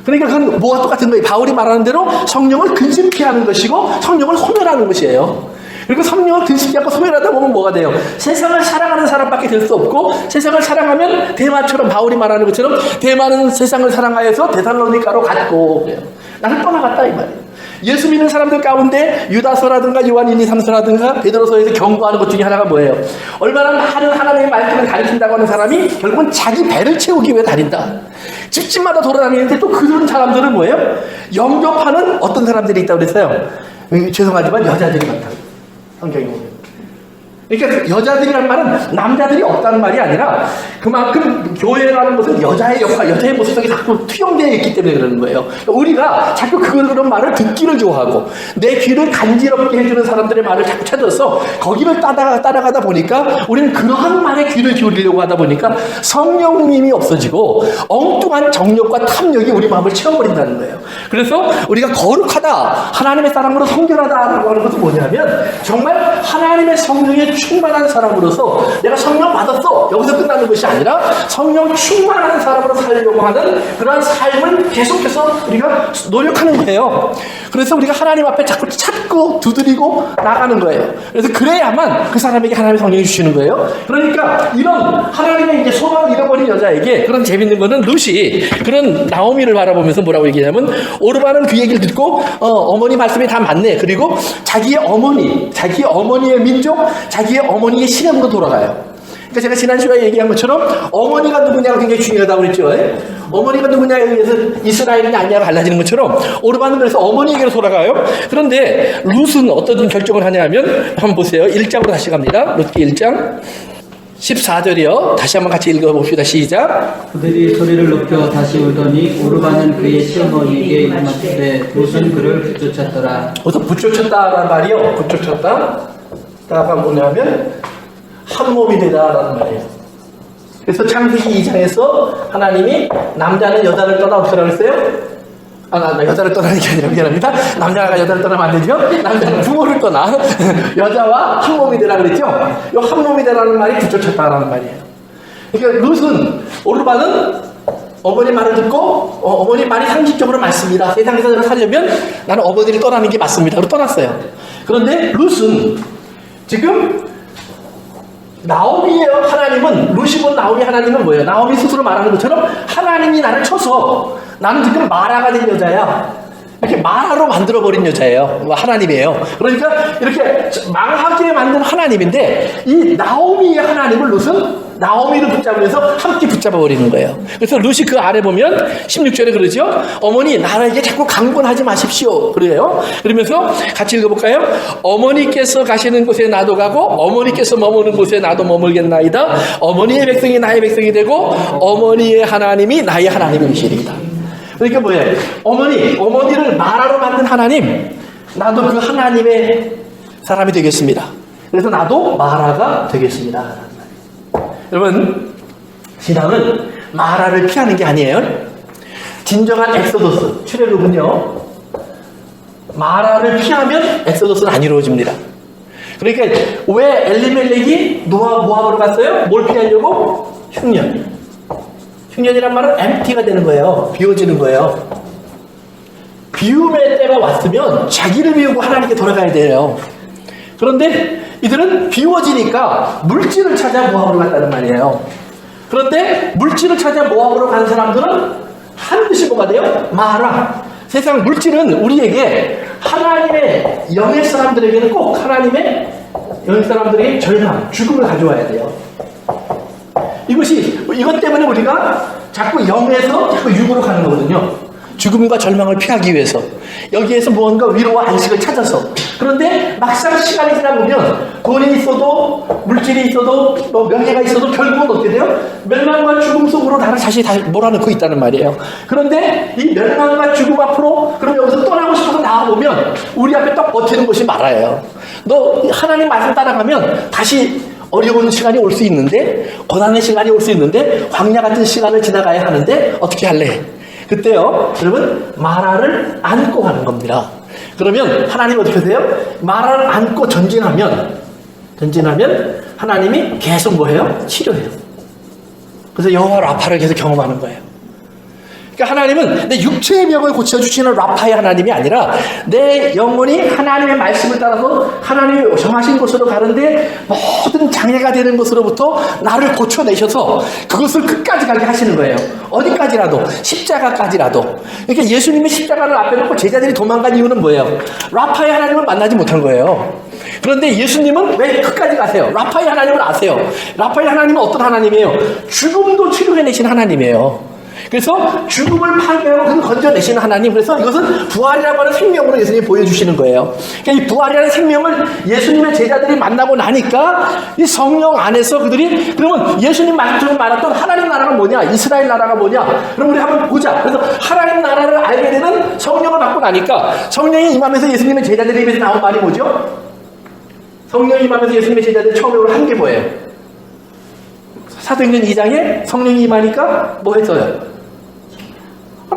그러니까 그건 뭐와 똑같은 거예요. 바울이 말하는 대로 성령을 근심케 하는 것이고 성령을 소멸하는 것이에요. 그리고 성령을 근심케 하고 소멸하다 보면 뭐가 돼요? 세상을 사랑하는 사람밖에 될 수 없고, 세상을 사랑하면 대마처럼, 바울이 말하는 것처럼 대마는 세상을 사랑하여서 데살로니가로 갔고 그래요. 나는 떠나갔다 이 말이에요. 예수 믿는 사람들 가운데 유다서라든가 요한 1, 2, 3서라든가 베드로서에서 경고하는 것 중에 하나가 뭐예요? 얼마나 많은 하나님의 말씀을 가르친다고 하는 사람이 결국은 자기 배를 채우기 위해 다닌다. 집집마다 돌아다니는데 또 그런 사람들은 뭐예요? 영접하는 어떤 사람들이 있다고 그랬어요. 죄송하지만 여자들이 많다. 성경이 보면. 그러니까 여자들이라는 말은 남자들이 없다는 말이 아니라 그만큼 교회라는 것은 여자의 역할, 여자의 모습 속에 자꾸 투영되어 있기 때문에 그러는 거예요. 우리가 자꾸 그런 말을 듣기를 좋아하고 내 귀를 간지럽게 해주는 사람들의 말을 자꾸 찾아서 거기를 따라가다 보니까 우리는 그러한 말에 귀를 기울이려고 하다 보니까 성령님이 없어지고 엉뚱한 정욕과 탐욕이 우리 마음을 채워버린다는 거예요. 그래서 우리가 거룩하다, 하나님의 사람으로 성결하다라고 하는 것은 뭐냐면 정말 하나님의 성령의 충만한 사람으로서 내가 성령 받았어 여기서 끝나는 것이 아니라 성령 충만한 사람으로 살려고 하는 그러한 삶을 계속해서 우리가 노력하는 거예요. 그래서 우리가 하나님 앞에 자꾸 찾고 두드리고 나가는 거예요. 그래서 그래야만 그 사람에게 하나님의 성령이 주시는 거예요. 그러니까 이런 하나님의 이제 소망을 잃어버린 여자에게 그런 재밌는 거는 룻이 그런 나오미를 바라보면서 뭐라고 얘기하냐면 오르바는 그 얘기를 듣고 어머니 말씀이 다 맞네. 그리고 자기의 어머니의 민족, 자기의 어머니의 신앙으로 돌아가요. 그러니까 제가 지난 시간에 얘기한 것처럼 어머니가 누구냐가 굉장히 중요하다고 그랬죠. 어머니가 누구냐에 의해서 이스라엘이냐 아니냐가 갈라지는 것처럼 오르바는 그래서 어머니에게로 돌아가요. 그런데 룻은 어떤 결정을 하냐면 한번 보세요. 1장으로 다시 갑니다. 룻기 1장 14절이요. 다시 한번 같이 읽어봅시다. 시작. 그들이 소리를 높여 다시 울더니 오르바는 그의 시어머니에게 이르되 룻은 그를 붙여쳤더라. 어디서 붙여쳤다라는 말이요. 붙여쳤다가 뭐냐면 한 몸이 되다라는 말이에요. 그래서 창세기 2장에서 하나님이 남자는 여자를 떠나 어쩌라고 했어요? 여자를 떠나는 게 아니라 미안합니다. 남자가 여자를 떠나면 안 되죠? 남자는 부모를 떠나 여자와 한 몸이 되라 그랬죠? 이 한 몸이 되라는 말이 붙여쳤다라는 말이에요. 그러니까 룻은 오르바는 어머니 말을 듣고 어머니 말이 상식적으로 맞습니다. 세상에서 살려면 나는 어머니를 떠나는 게 맞습니다. 그리고 떠났어요. 그런데 룻은 지금 나오미예요. 하나님은 룻이 본 나오미 하나님은 뭐예요? 나오미 스스로 말하는 것처럼 하나님이 나를 쳐서 나는 지금 마라가 된 여자야. 이렇게 마라로 만들어버린 여자예요. 하나님이에요. 그러니까 이렇게 망하게 만든 하나님인데 이 나오미의 하나님을 룻은 나오미를 붙잡으면서 함께 붙잡아버리는 거예요. 그래서 룻이 그 아래 보면 16절에 그러죠. 어머니 나에게 자꾸 강권하지 마십시오. 그래요. 그러면서 같이 읽어볼까요? 어머니께서 가시는 곳에 나도 가고 어머니께서 머무는 곳에 나도 머물겠나이다. 어머니의 백성이 나의 백성이 되고 어머니의 하나님이 나의 하나님이 되시리이다. 그러니까 뭐예요? 어머니를 마라로 만든 하나님, 나도 그 하나님의 사람이 되겠습니다. 그래서 나도 마라가 되겠습니다. 여러분, 신앙은 마라를 피하는 게 아니에요. 진정한 엑소더스, 출애굽은요, 마라를 피하면 엑소더스는 안 이루어집니다. 그러니까 왜 엘리멜렉이 모압으로 갔어요? 뭘 피하려고? 흉년. 흉년이란 말은 empty가 되는 거예요. 비워지는 거예요. 비움의 때가 왔으면 자기를 비우고 하나님께 돌아가야 돼요. 그런데 이들은 비워지니까 물질을 찾아 모압으로 갔다는 말이에요. 그런데 물질을 찾아 모압으로 간 사람들은 반드시 뭐가 돼요? 마라. 세상 물질은 우리에게 하나님의 영의 사람들에게는 꼭 하나님의 영의 사람들에게 절망, 죽음을 가져와야 돼요. 이것 때문에 우리가 자꾸 영에서 자꾸 육으로 가는 거거든요. 죽음과 절망을 피하기 위해서. 여기에서 무언가 위로와 안식을 찾아서. 그런데 막상 시간이 지나보면 돈이 있어도 물질이 있어도 명예가 있어도 결국은 어떻게 돼요? 멸망과 죽음 속으로 나를 다시 몰아넣고 있다는 말이에요. 그런데 이 멸망과 죽음 앞으로 그럼 여기서 떠나고 싶어서 나와보면 우리 앞에 딱 버티는 것이 말아요. 너 하나님 말씀 따라가면 다시 어려운 시간이 올 수 있는데, 고난의 시간이 올 수 있는데, 광야 같은 시간을 지나가야 하는데 어떻게 할래? 그때요, 여러분, 마라를 안고 가는 겁니다. 그러면 하나님 어떻게 하세요? 마라를 안고 전진하면 하나님이 계속 뭐해요? 치료해요. 그래서 여호와 라파를 계속 경험하는 거예요. 그러니까 하나님은 내 육체의 병을 고쳐주시는 라파의 하나님이 아니라 내 영혼이 하나님의 말씀을 따라서 하나님이 정하신 곳으로 가는데 모든 장애가 되는 것으로부터 나를 고쳐내셔서 그것을 끝까지 가게 하시는 거예요. 어디까지라도, 십자가까지라도. 그러니까 예수님의 십자가를 앞에 놓고 제자들이 도망간 이유는 뭐예요? 라파의 하나님을 만나지 못한 거예요. 그런데 예수님은 왜 끝까지 가세요? 라파의 하나님을 아세요. 라파의 하나님은 어떤 하나님이에요? 죽음도 치료해내신 하나님이에요. 그래서 죽음을 파괴하고 건져내시는 하나님. 그래서 이것은 부활이라고 하는 생명으로 예수님이 보여주시는 거예요. 그러니까 이 부활이라는 생명을 예수님의 제자들이 만나고 나니까 이 성령 안에서 그들이 그러면 예수님 말씀처럼 말했던 하나님 나라가 뭐냐? 이스라엘 나라가 뭐냐? 그럼 우리 한번 보자. 그래서 하나님 나라를 알게 되는 성령을 받고 나니까 성령이 임하면서 예수님의 제자들의 입에서 나온 말이 뭐죠? 성령이 임하면서 예수님의 제자들이 처음으로 한 게 뭐예요? 사도행전 2장에 성령이 임하니까 뭐 했어요?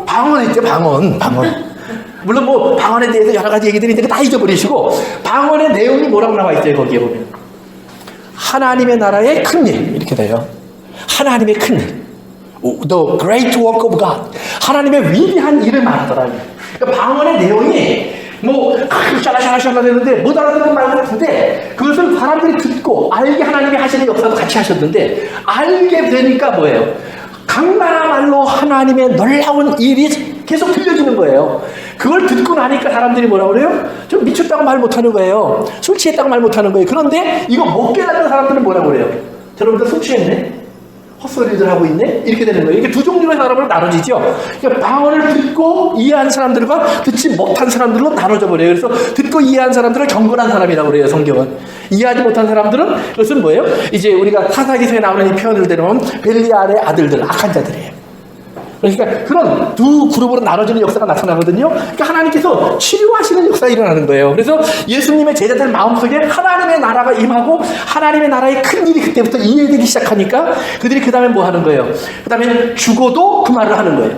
방언했죠, 방언. 물론 뭐 방언에 대해서 여러 가지 얘기들이 있는데 다 잊어버리시고 방언의 내용이 뭐라고 나와 있어요, 거기에 보면. 하나님의 나라의 큰일 이렇게 돼요. 하나님의 큰일, the great work of God, 하나님의 위대한 일을 말하더라고요. 그러니까 방언의 내용이 뭐 샤라샤라샤라 되는데 못 알아듣는 말 같은데 그것을 사람들이 듣고 알게 하나님이 하시는 역사도 같이 하셨는데 알게 되니까 뭐예요? 강나라 말로 하나님의 놀라운 일이 계속 들려지는 거예요. 그걸 듣고 나니까 사람들이 뭐라 그래요? 좀 미쳤다고 말 못하는 거예요. 술 취했다고 말 못하는 거예요. 그런데 이거 못 깨닫는 사람들은 뭐라 그래요? 저러니까 술 취했네? 헛소리들 하고 있네? 이렇게 되는 거예요. 이게 두 종류의 사람으로 나눠지죠. 그러니까 방언을 듣고 이해한 사람들과 듣지 못한 사람들로 나눠져 버려요. 그래서 듣고 이해한 사람들을 경건한 사람이라고 그래요, 성경은. 이해하지 못한 사람들은 그것은 뭐예요? 이제 우리가 사사기서에 나오는 이 표현을 대로는 벨리알의 아들들, 악한 자들이에요. 그러니까 그런 두 그룹으로 나눠지는 역사가 나타나거든요. 그러니까 하나님께서 치료하시는 역사가 일어나는 거예요. 그래서 예수님의 제자들 마음속에 하나님의 나라가 임하고 하나님의 나라의 큰 일이 그때부터 이해되기 시작하니까 그들이 그 다음에 뭐 하는 거예요? 그 다음에 죽어도 그 말을 하는 거예요.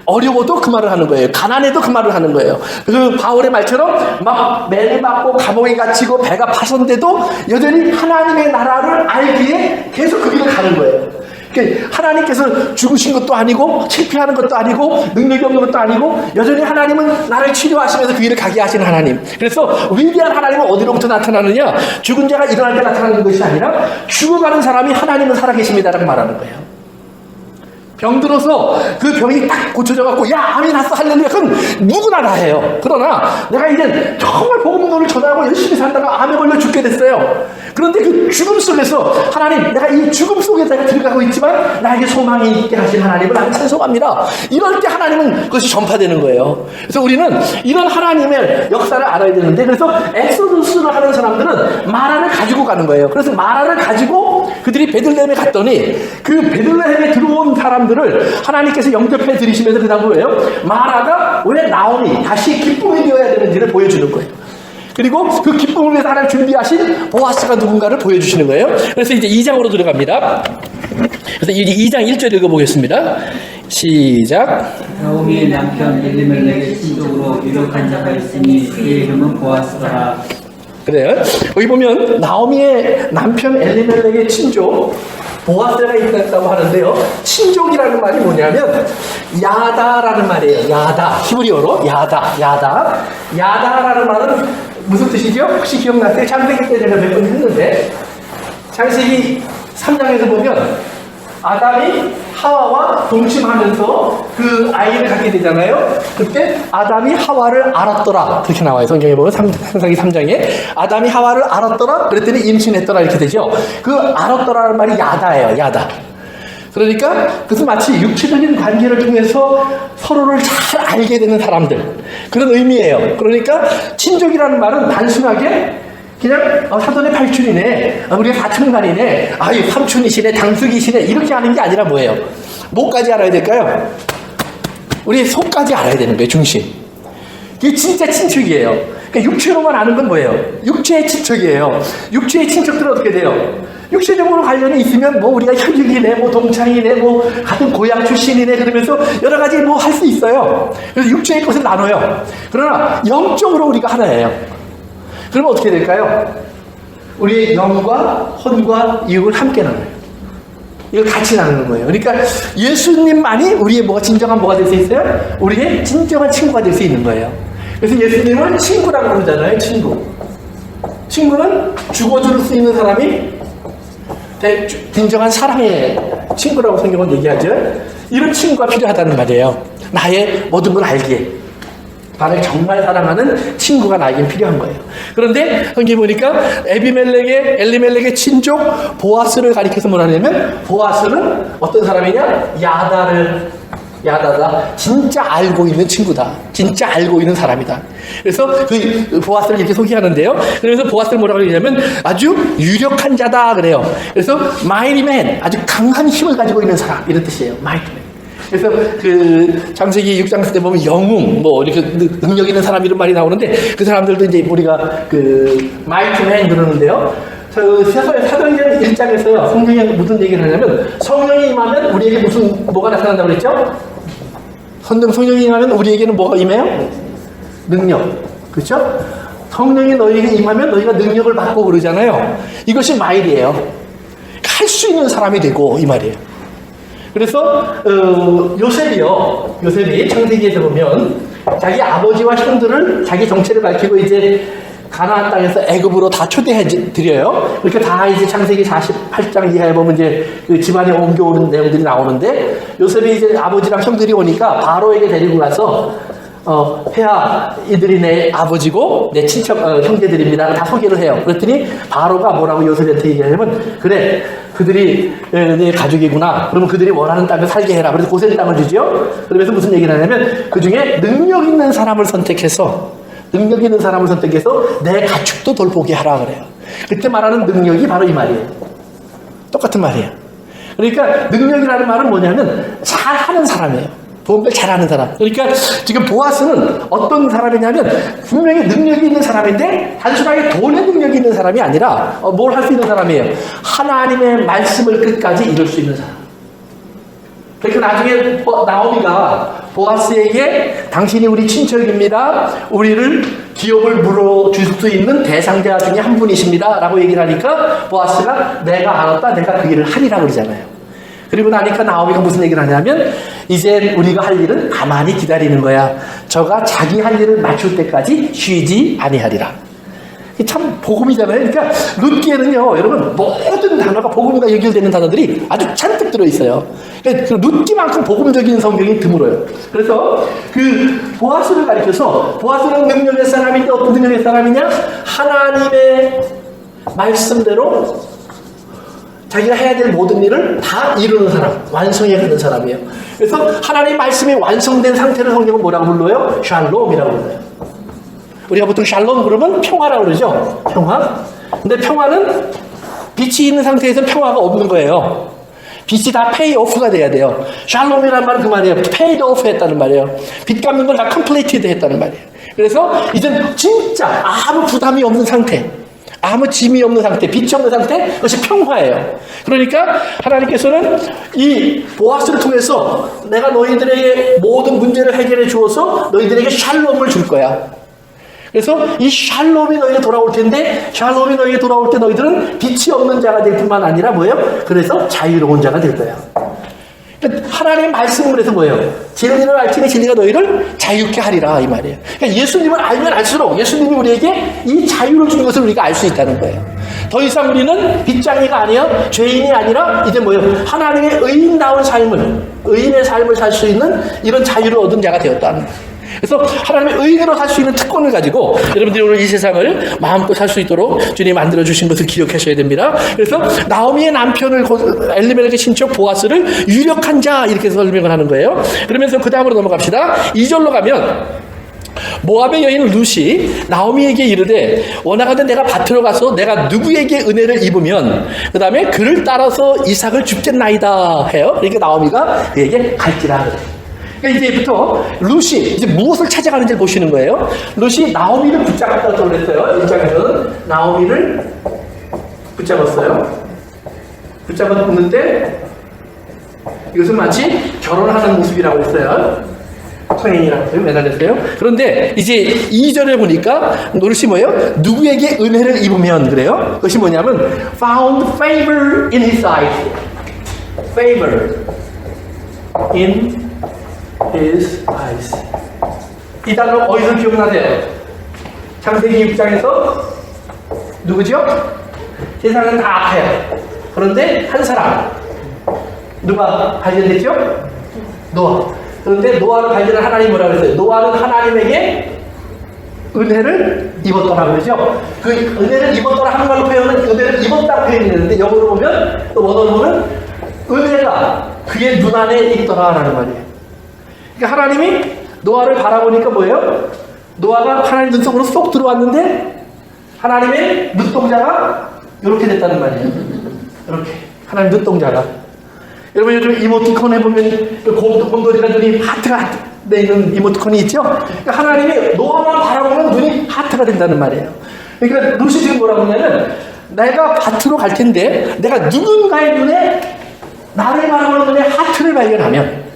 어려워도 그 말을 하는 거예요. 가난해도 그 말을 하는 거예요. 그 바울의 말처럼 막 매를 맞고 감옥에 갇히고 배가 파손돼도 여전히 하나님의 나라를 알기에 계속 그 길을 가는 거예요. 하나님께서 죽으신 것도 아니고 실패하는 것도 아니고 능력이 없는 것도 아니고 여전히 하나님은 나를 치료하시면서 그 일을 가게 하시는 하나님. 그래서 위대한 하나님은 어디로부터 나타나느냐? 죽은 자가 일어날 때 나타나는 것이 아니라 죽어가는 사람이 하나님은 살아계십니다라고 말하는 거예요. 병들어서 그 병이 딱 고쳐져갖고 야 암이 났어 할렐루야 그건 누구나 다 해요. 그러나 내가 이제 정말 복음론을 전하고 열심히 살다가 암에 걸려 죽게 됐어요. 그런데 그 죽음 속에서 하나님 내가 이 죽음 속에 내가 들어가고 있지만 나에게 소망이 있게 하신 하나님을 나는 찬송합니다. 이럴 때 하나님은 그것이 전파되는 거예요. 그래서 우리는 이런 하나님의 역사를 알아야 되는데 그래서 엑소두스를 하는 사람들은 마라를 가지고 가는 거예요. 그래서 마라를 가지고 그들이 베들레헴에 갔더니 그 베들레헴에 들어온 사람들을 하나님께서 영접해 드리시면서 그 다음 뭐예요? 마라가 왜 나오니 다시 기쁨이 되어야 되는지를 보여주는 거예요. 그리고 그 기쁨을 위해서 하나님 준비하신 보아스가 누군가를 보여주시는 거예요. 그래서 이제 2장으로 들어갑니다. 그래서 2장 1절 읽어보겠습니다. 시작. 나오미의 남편 엘리멜렉의 친족으로 유력한 자가 있으니 그의 이름은 보아스더라. 그래요. 여기 보면 나오미의 남편 엘리멜렉의 친족 보아스가 있다고 하는데요. 친족이라는 말이 뭐냐면 야다라는 말이에요. 야다. 히브리어로 야다라는 말은 무슨 뜻이죠? 혹시 기억나세요? 창세기 때 제가 몇 번 했는데 창세기 3장에서 보면 아담이 하와와 동침하면서 그 아이를 갖게 되잖아요. 그때 아담이 하와를 알았더라 그렇게 나와요. 성경에 보면 창세기 3장에 아담이 하와를 알았더라 그랬더니 임신했더라 이렇게 되죠. 그 알았더라는 말이 야다예요. 야다. 그러니까 그것은 마치 육체적인 관계를 통해서 서로를 잘 알게 되는 사람들 그런 의미예요. 그러니까 친족이라는 말은 단순하게 그냥 사돈의 팔촌이네 우리가 사촌간이네 아유 삼촌이시네 당숙이시네 이렇게 하는 게 아니라 뭐예요? 뭐까지 알아야 될까요? 우리 속까지 알아야 되는 거예요. 중심. 이게 진짜 친척이에요. 그러니까 육체로만 아는 건 뭐예요? 육체의 친척이에요. 육체의 친척들은 어떻게 돼요? 육체적으로 관련이 있으면 뭐 우리가 혈육이네 뭐 동창이네 뭐 같은 고향 출신이네 그러면서 여러 가지 뭐 할 수 있어요. 그래서 육체의 것을 나눠요. 그러나 영적으로 우리가 하나예요. 그러면 어떻게 될까요? 우리의 영과 혼과 육을 함께 나눠요. 이걸 같이 나누는 거예요. 그러니까 예수님만이 우리의 뭐가 진정한 뭐가 될 수 있어요? 우리의 진정한 친구가 될 수 있는 거예요. 그래서 예수님을 친구라고 부르잖아요. 친구는 죽어줄 수 있는 사람이 진정한 사랑의 친구라고 성경은 얘기하죠. 이런 친구가 필요하다는 말이에요. 나의 모든 걸 알기에 나를 정말 사랑하는 친구가 나에겐 필요한 거예요. 그런데 성경에 보니까 엘리멜렉의 친족 보아스를 가리켜서 뭐라 하냐면 보아스는 어떤 사람이냐? 야다다. 진짜 알고 있는 친구다. 진짜 알고 있는 사람이다. 그래서 그 보아스를 이렇게 소개하는데요. 그래서 보아스를 뭐라고 그러냐면 아주 유력한 자다 그래요. 그래서 mighty man, 아주 강한 힘을 가지고 있는 사람 이런 뜻이에요. mighty man. 그래서 그 창세기 6장 때 보면 영웅 뭐 이렇게 능력 있는 사람 이런 말이 나오는데 그 사람들도 이제 우리가 그 mighty man 그러는데요. 사도행전 1장에서요. 성경에 무슨 얘기를 하냐면 성령이 임하면 우리에게 뭐가 나타난다고 그랬죠? 성령이 임하면 우리에게는 뭐가 임해요? 능력. 그렇죠? 성령이 너희에게 임하면 너희가 능력을 받고 그러잖아요. 이것이 마일이에요. 할 수 있는 사람이 되고 이 말이에요. 그래서 요셉이 창세기에서 보면 자기 아버지와 형들을 자기 정체를 밝히고 이제 가나안 땅에서 애굽으로 다 초대해 드려요. 그렇게 다 이제 창세기 48장 이하에 보면 이제 그 집안에 옮겨오는 내용들이 나오는데 요셉이 이제 아버지랑 형들이 오니까 바로에게 데리고 가서 폐하 이들이 내 아버지고 내 친척 형제들입니다. 다 소개를 해요. 그랬더니 바로가 뭐라고 요셉한테 얘기하냐면 그래 그들이 내 가족이구나. 그러면 그들이 원하는 땅을 살게 해라. 그래서 고센 땅을 주죠. 그러면서 무슨 얘기를 하냐면 그 중에 능력 있는 사람을 선택해서 내 가축도 돌보게 하라 그래요. 그때 말하는 능력이 바로 이 말이에요. 똑같은 말이에요. 그러니까 능력이라는 말은 뭐냐면 잘하는 사람이에요. 뭔가를 잘하는 사람. 그러니까 지금 보아스는 어떤 사람이냐면 분명히 능력이 있는 사람인데 단순하게 돈의 능력이 있는 사람이 아니라 뭘 할 수 있는 사람이에요. 하나님의 말씀을 끝까지 이룰 수 있는 사람. 그러니까 나중에 나오미가 보아스에게 당신이 우리 친척입니다. 우리를 기업을 물어줄 수 있는 대상자 중에 한 분이십니다. 라고 얘기를 하니까 보아스가 내가 알았다. 내가 그 일을 하리라 그러잖아요. 그리고 나니까 나오미가 무슨 얘기를 하냐면 이제 우리가 할 일은 가만히 기다리는 거야. 저가 자기 할 일을 마칠 때까지 쉬지 아니하리라. 참 복음이잖아요. 그러니까 룻기에는요, 여러분 모든 단어가 복음과 연결되는 단어들이 아주 잔뜩 들어있어요. 그러니까 그 룻기만큼 복음적인 성경이 드물어요. 그래서 그 보아스를 가리켜서 보아스는 능력의 사람인데 어떤 능력의 사람이냐? 하나님의 말씀대로 자기가 해야 될 모든 일을 다 이루는 사람, 완성해가는 사람이에요. 그래서 하나님 말씀이 완성된 상태를 성경은 뭐라고 불러요? 샬롬이라고 불러요. 우리가 보통 샬롬 그러면 평화라고 그러죠. 평화. 근데 평화는 빛이 있는 상태에서 평화가 없는 거예요. 빛이 다 페이 오프가 돼야 돼요. 샬롬이라는 말은 그 말이에요. 페이드 오프 했다는 말이에요. 빛 갚는 걸 다 컴플리티드 했다는 말이에요. 그래서 이젠 진짜 아무 부담이 없는 상태, 아무 짐이 없는 상태, 빛이 없는 상태, 그것이 평화예요. 그러니까 하나님께서는 이 보아스를 통해서 내가 너희들에게 모든 문제를 해결해 주어서 너희들에게 샬롬을 줄 거야. 그래서 이 샬롬이 너희에게 돌아올 텐데, 샬롬이 너희에게 돌아올 때 너희들은 빛이 없는 자가 될 뿐만 아니라 뭐예요? 그래서 자유로운 자가 될 거야. 그러니까 하나님의 말씀을 해서 뭐예요? 진리를 알지니 진리가 너희를 자유케 하리라 이 말이에요. 그러니까 예수님을 알면 알수록 예수님이 우리에게 이 자유를 주는 것을 우리가 알 수 있다는 거예요. 더 이상 우리는 빗장이가 아니야, 죄인이 아니라 이제 뭐예요? 하나님의 의인다운 삶을, 의인의 삶을 살 수 있는 이런 자유를 얻은 자가 되었다는 거예요. 그래서 하나님의 의인으로 살 수 있는 특권을 가지고 여러분들이 오늘 이 세상을 마음껏 살 수 있도록 주님이 만들어주신 것을 기억하셔야 됩니다. 그래서 나오미의 남편을 엘리멜렉의 친척 보아스를 유력한 자 이렇게 설명을 하는 거예요. 그러면서 그 다음으로 넘어갑시다. 2절로 가면 모압의 여인 룻이 나오미에게 이르되 원하건대 내가 밭으로 가서 내가 누구에게 은혜를 입으면 그 다음에 그를 따라서 이삭을 줍겠나이다 해요. 그러니까 나오미가 그에게 갈지라 그래. 그러니까 이제부터 룻이 이제 무엇을 찾아가는지를 보시는 거예요. 룻이 나오미를 붙잡았다고 그랬어요. 1장에서는 나오미를 붙잡았어요. 붙잡았는데 이것은 마치 결혼하는 모습이라고 했어요. 성인이라고 했어요. 매달렸어요. 그런데 이제 2절에 보니까 룻이 뭐예요? 누구에게 은혜를 입으면 그래요. 그것이 뭐냐면 found favor in his eyes. favor in his eyes. 이 단어 어디서 기억나세요? 창세기 6장에서 누구죠? 세상은 다 악해요. 그런데 한 사람 누가 발견됐죠? 노아. 그런데 노아를 발견한 하나님이 뭐라고 그랬어요? 노아는 하나님에게 은혜를 입었더라 그러죠? 그 은혜를 입었더라 하는 말로 표현은 은혜를 입었다 표현이 되는데 영어로 보면 또 원어로 보면 은혜가 그의 눈 안에 있더라 라는 말이에요. 그러니까 하나님이 노아를 바라보니까 뭐예요? 노아가 하나님 눈 속으로 쏙 들어왔는데 하나님의 눈동자가 이렇게 됐다는 말이에요. 이렇게 하나님 눈동자가. 여러분 요즘 이모티콘 해보면 곰돌이가 눈이 하트가 돼 있는 이모티콘이 있죠? 그러니까 하나님이 노아만 바라보면 눈이 하트가 된다는 말이에요. 그러니까 룻이 지금 뭐라고 하냐면 내가 밭으로 갈 텐데 내가 누군가의 눈에 나를 바라보는 눈에 하트를 발견하면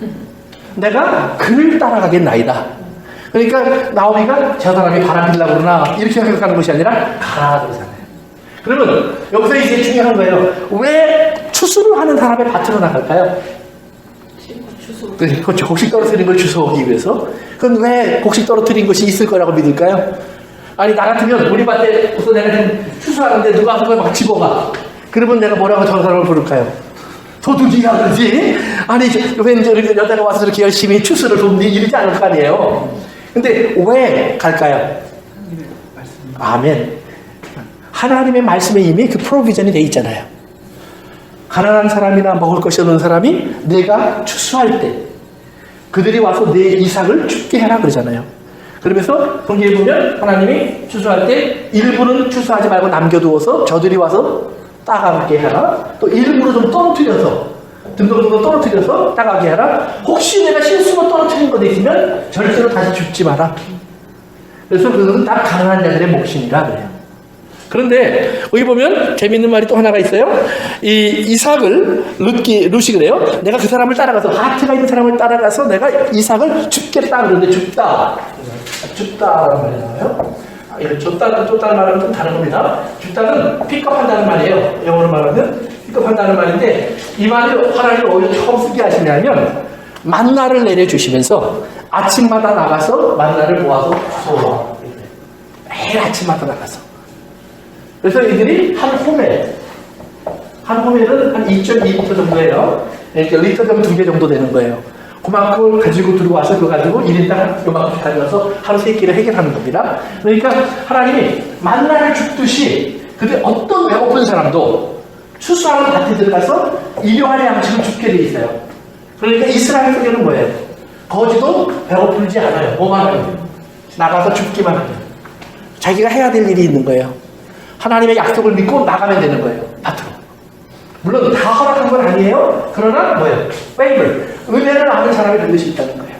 내가 그를 따라가겠나이다. 그러니까 나오미가 저 사람이 바람피려고 그러나 이렇게 생각하는 것이 아니라 가라 그러잖아요. 그러면 여기서 이제 중요한 거예요. 왜 추수를 하는 사람의 밭으로 나갈까요? 네, 그렇죠. 곡식 떨어뜨린 걸 주워오기 위해서. 그럼 왜 곡식 떨어뜨린 것이 있을 거라고 믿을까요? 아니 나 같으면 우리 밭에 우선 내가 지금 추수하는데 누가 그걸 막 집어가. 그러면 내가 뭐라고 저 사람을 부를까요? 도둑이야 그러지? 아니 왜 이제 여자가 와서 이렇게 열심히 추수를 돕니? 이러지 않을 거 아니에요. 근데 왜 갈까요? 아멘. 하나님의 말씀에 이미 그 프로비전이 돼 있잖아요. 가난한 사람이나 먹을 것이 없는 사람이 내가 추수할 때 그들이 와서 내 이삭을 죽게 해라 그러잖아요. 그러면서 거기에 보면 하나님이 추수할 때 일부는 추수하지 말고 남겨두어서 저들이 와서 따가게 해라. 또 일부를 좀 떨어뜨려서 등등등등 떨어뜨려서 따가게 해라. 혹시 내가 실수로 떨어뜨린 것 있으면 절대로 다시 죽지 마라. 그래서 그것은 다 가난한 자들의 몫이니라 그래요. 그런데 여기 보면 재밌는 말이 또 하나가 있어요. 이 이삭을 룻이 그래요. 내가 그 사람을 따라가서 하트가 있는 사람을 따라가서 내가 이삭을 죽겠다 그러는데 죽다라는 말이 나와요. 줬다는 말은 좀 다른 겁니다. 죽다는 픽업한다는 말이에요. 영어로 말하면 픽업한다는 말인데 이 말을 하나님 오히려 처음 쓰게 하시냐면 만나를 내려주시면서 아침마다 나가서 만나를 모아서 주워와. 매일 아침마다 나가서. 그래서 이들이 한 호메는 한 2.2리터 정도예요. 그러니까 리터 정도 2개 정도 되는 거예요. 그만큼을 가지고 들어와서 그거 가지고 1인당 요만큼 가져와서 하루 3끼를 해결하는 겁니다. 그러니까 하나님이 만나를 줍듯이 근데 어떤 배고픈 사람도 추수하는 밭에 들어가서 일용할 양식을 줍게 돼 있어요. 그러니까 이스라엘 속에는 뭐예요? 거지도 배고프지 않아요. 뭐만 하면 나가서 줍기만 하면 자기가 해야 될 일이 있는 거예요. 하나님의 약속을 믿고 나가면 되는 거예요. 밭으로. 물론 다 허락한 건 아니에요. 그러나 뭐예요? favor, 은혜를 아는 사람이 반드시 있다는 거예요.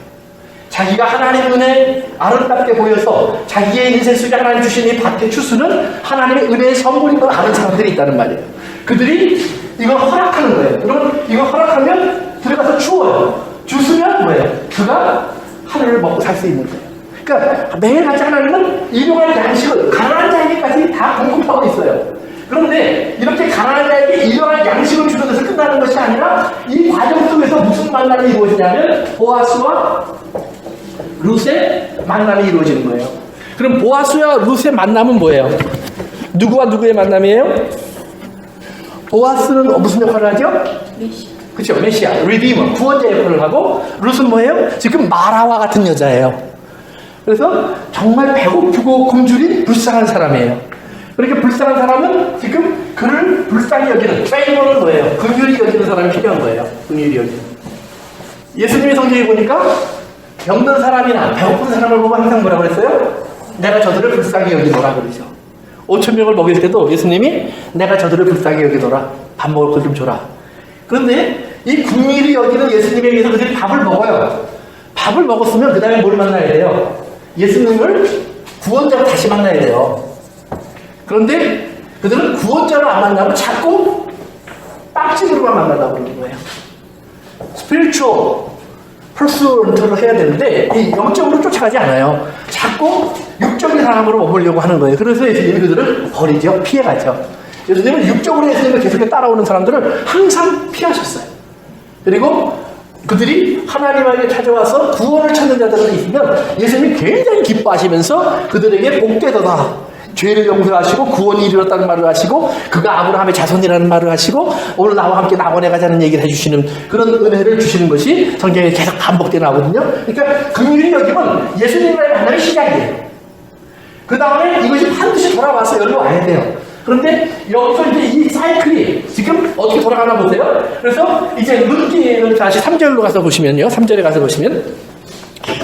자기가 하나님의 은혜 아름답게 보여서 자기의 인생 속에 하나님 주신 이 밭의 추수는 하나님의 은혜의 선물인 걸 아는 사람들이 있다는 말이에요. 그들이 이걸 허락하는 거예요. 그러면 이걸 허락하면 들어가서 주어요. 주스면 뭐예요? 그가 하늘을 먹고 살 수 있는 거예요. 그러니까 매일같이 하나님은 일용할 양식을 가난한 자에게까지 다 공급하고 있어요. 그런데 이렇게 가난한 자에게 일용할 양식을 주는 것에서 끝나는 것이 아니라 이 과정 속에서 무슨 만남이 이루어지냐면 보아스와 룻의 만남이 이루어지는 거예요. 그럼 보아스와 룻의 만남은 뭐예요? 누구와 누구의 만남이에요? 보아스는 무슨 역할을 하죠? 그렇죠. 메시아, 리디머, 구원자 역할을 하고 룻은 뭐예요? 지금 마라와 같은 여자예요. 그래서 정말 배고프고 굶주린 불쌍한 사람이에요. 그러니까 불쌍한 사람은 지금 그를 불쌍히 여기는 페이버는 뭐예요? 긍휼히 여기는 사람이 필요한 거예요. 긍휼히 여기는. 예수님의 성경에 보니까 병든 사람이나 배고픈 사람을 보고 항상 뭐라고 했어요? 내가 저들을 불쌍히 여기노라 그러죠. 5,000명을 먹일 때도 예수님이 내가 저들을 불쌍히 여기노라. 밥 먹을 것 좀 줘라. 그런데 이 긍휼히 여기는 예수님에 의해서 그들이 밥을 먹어요. 밥을 먹었으면 그 다음에 뭘 만나야 돼요? 예수님을 구원자로 다시 만나야 돼요. 그런데 그들은 구원자로 안 만나고 자꾸 빡집으로만 만나려고 그러는 거예요. 스피리추얼 퍼스런트를 해야 되는데 이 영적으로 쫓아가지 않아요. 자꾸 육적인 사람으로 머물려고 하는 거예요. 그래서 예수님이 그들을 버리죠. 피해가죠. 예수님은 육적으로 예수님을 계속 따라오는 사람들을 항상 피하셨어요. 그리고 그들이 하나님에게 찾아와서 구원을 찾는 자들이 있으면 예수님이 굉장히 기뻐하시면서 그들에게 복되도다. 죄를 용서하시고 구원이 이르렀다는 말을 하시고 그가 아브라함의 자손이라는 말을 하시고 오늘 나와 함께 낙원에 가자는 얘기를 해주시는 그런 은혜를 주시는 것이 성경에 계속 반복되어 나오거든요. 그러니까 긍휼히 여기면 예수님과의 만남의 시작이에요. 그 다음에 이것이 반드시 돌아와서 여기로 와야 돼요. 그런데 여기서 이제 이 사이클이 지금 어떻게 돌아가나 보세요. 그래서 이제 룻기를 다시 3절로 가서 보시면요. 3절에 가서 보시면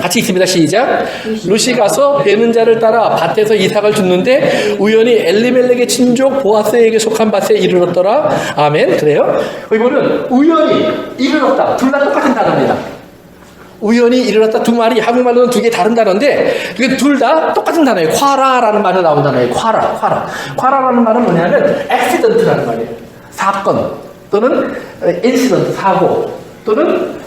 같이 있습니다. 시작. 룻이 가서 베는 자를 따라 밭에서 이삭을 줍는데 우연히 엘리멜렉의 친족 보아스에게 속한 밭에 이르렀더라. 아멘. 그래요? 여기 보면 우연히 이르렀다. 둘 다 똑같은 단어입니다. 우연히 이르렀다. 두 말이 한국말로는 두 개 다른 단어인데 그게 둘 다 똑같은 단어예요. 콰라라는 말이 나온 단어예요. 콰라라는 말은 뭐냐면 액시던트라는 말이에요. 사건 또는 인시던트 사고 또는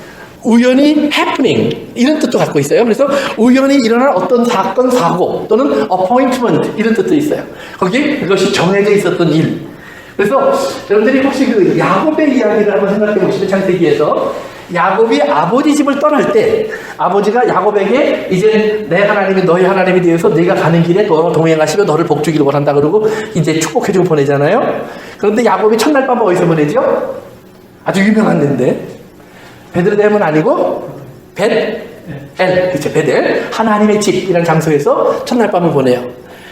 우연히 happening 이런 뜻도 갖고 있어요. 그래서 우연히 일어난 어떤 사건, 사고 또는 appointment 이런 뜻도 있어요. 거기에 그것이 정해져 있었던 일. 그래서 여러분들이 혹시 그 야곱의 이야기를 한번 생각해 보시면 창세기에서 야곱이 아버지 집을 떠날 때 아버지가 야곱에게 이제 내 하나님이 너희 하나님이 되어서 네가 가는 길에 너와 동행하시며 너를 복주기를 원한다 그러고 이제 축복해주고 보내잖아요. 그런데 야곱이 첫날 밤 어디서 보내죠? 아주 유명한 데인데 베들레헴은 아니고 벳엘, 그렇죠, 벳엘 하나님의 집이라는 장소에서 첫날 밤을 보내요.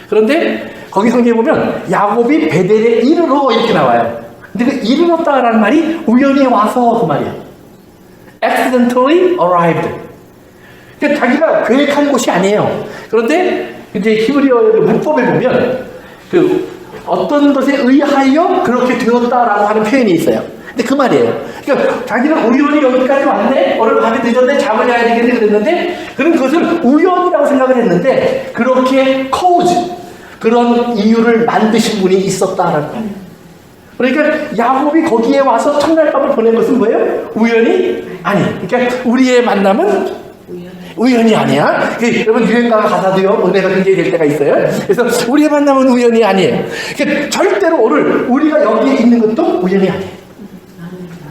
그런데 거기 성경에 보면 야곱이 베델에 이르러 이렇게 나와요. 근데 그 이르렀다라는 말이 우연히 와서 그 말이에요. accidentally arrived. 그러니까 자기가 계획한 곳이 아니에요. 그런데 이제 히브리어 문법에 보면 그 어떤 것에 의하여 그렇게 되었다라고 하는 표현이 있어요. 근데 그 말이에요. 그러니까 자기는 우연히 여기까지 왔네, 오늘 밤에 늦었네, 잠을 자야 되겠네 그랬는데 그는 그것을 우연이라고 생각을 했는데 그렇게 cause, 그런 이유를 만드신 분이 있었다라는 거예요. 그러니까 야곱이 거기에 와서 첫날 밤을 보낸 것은 뭐예요? 우연이 아니. 그러니까 우리의 만남은 우연이 아니야. 여러분 유행가가 가사도요 은혜가 굉장히 될 때가 있어요. 그래서 우리의 만남은 우연이 아니에요. 그러니까 절대로 오늘 우리가 여기에 있는 것도 우연이 아니에요.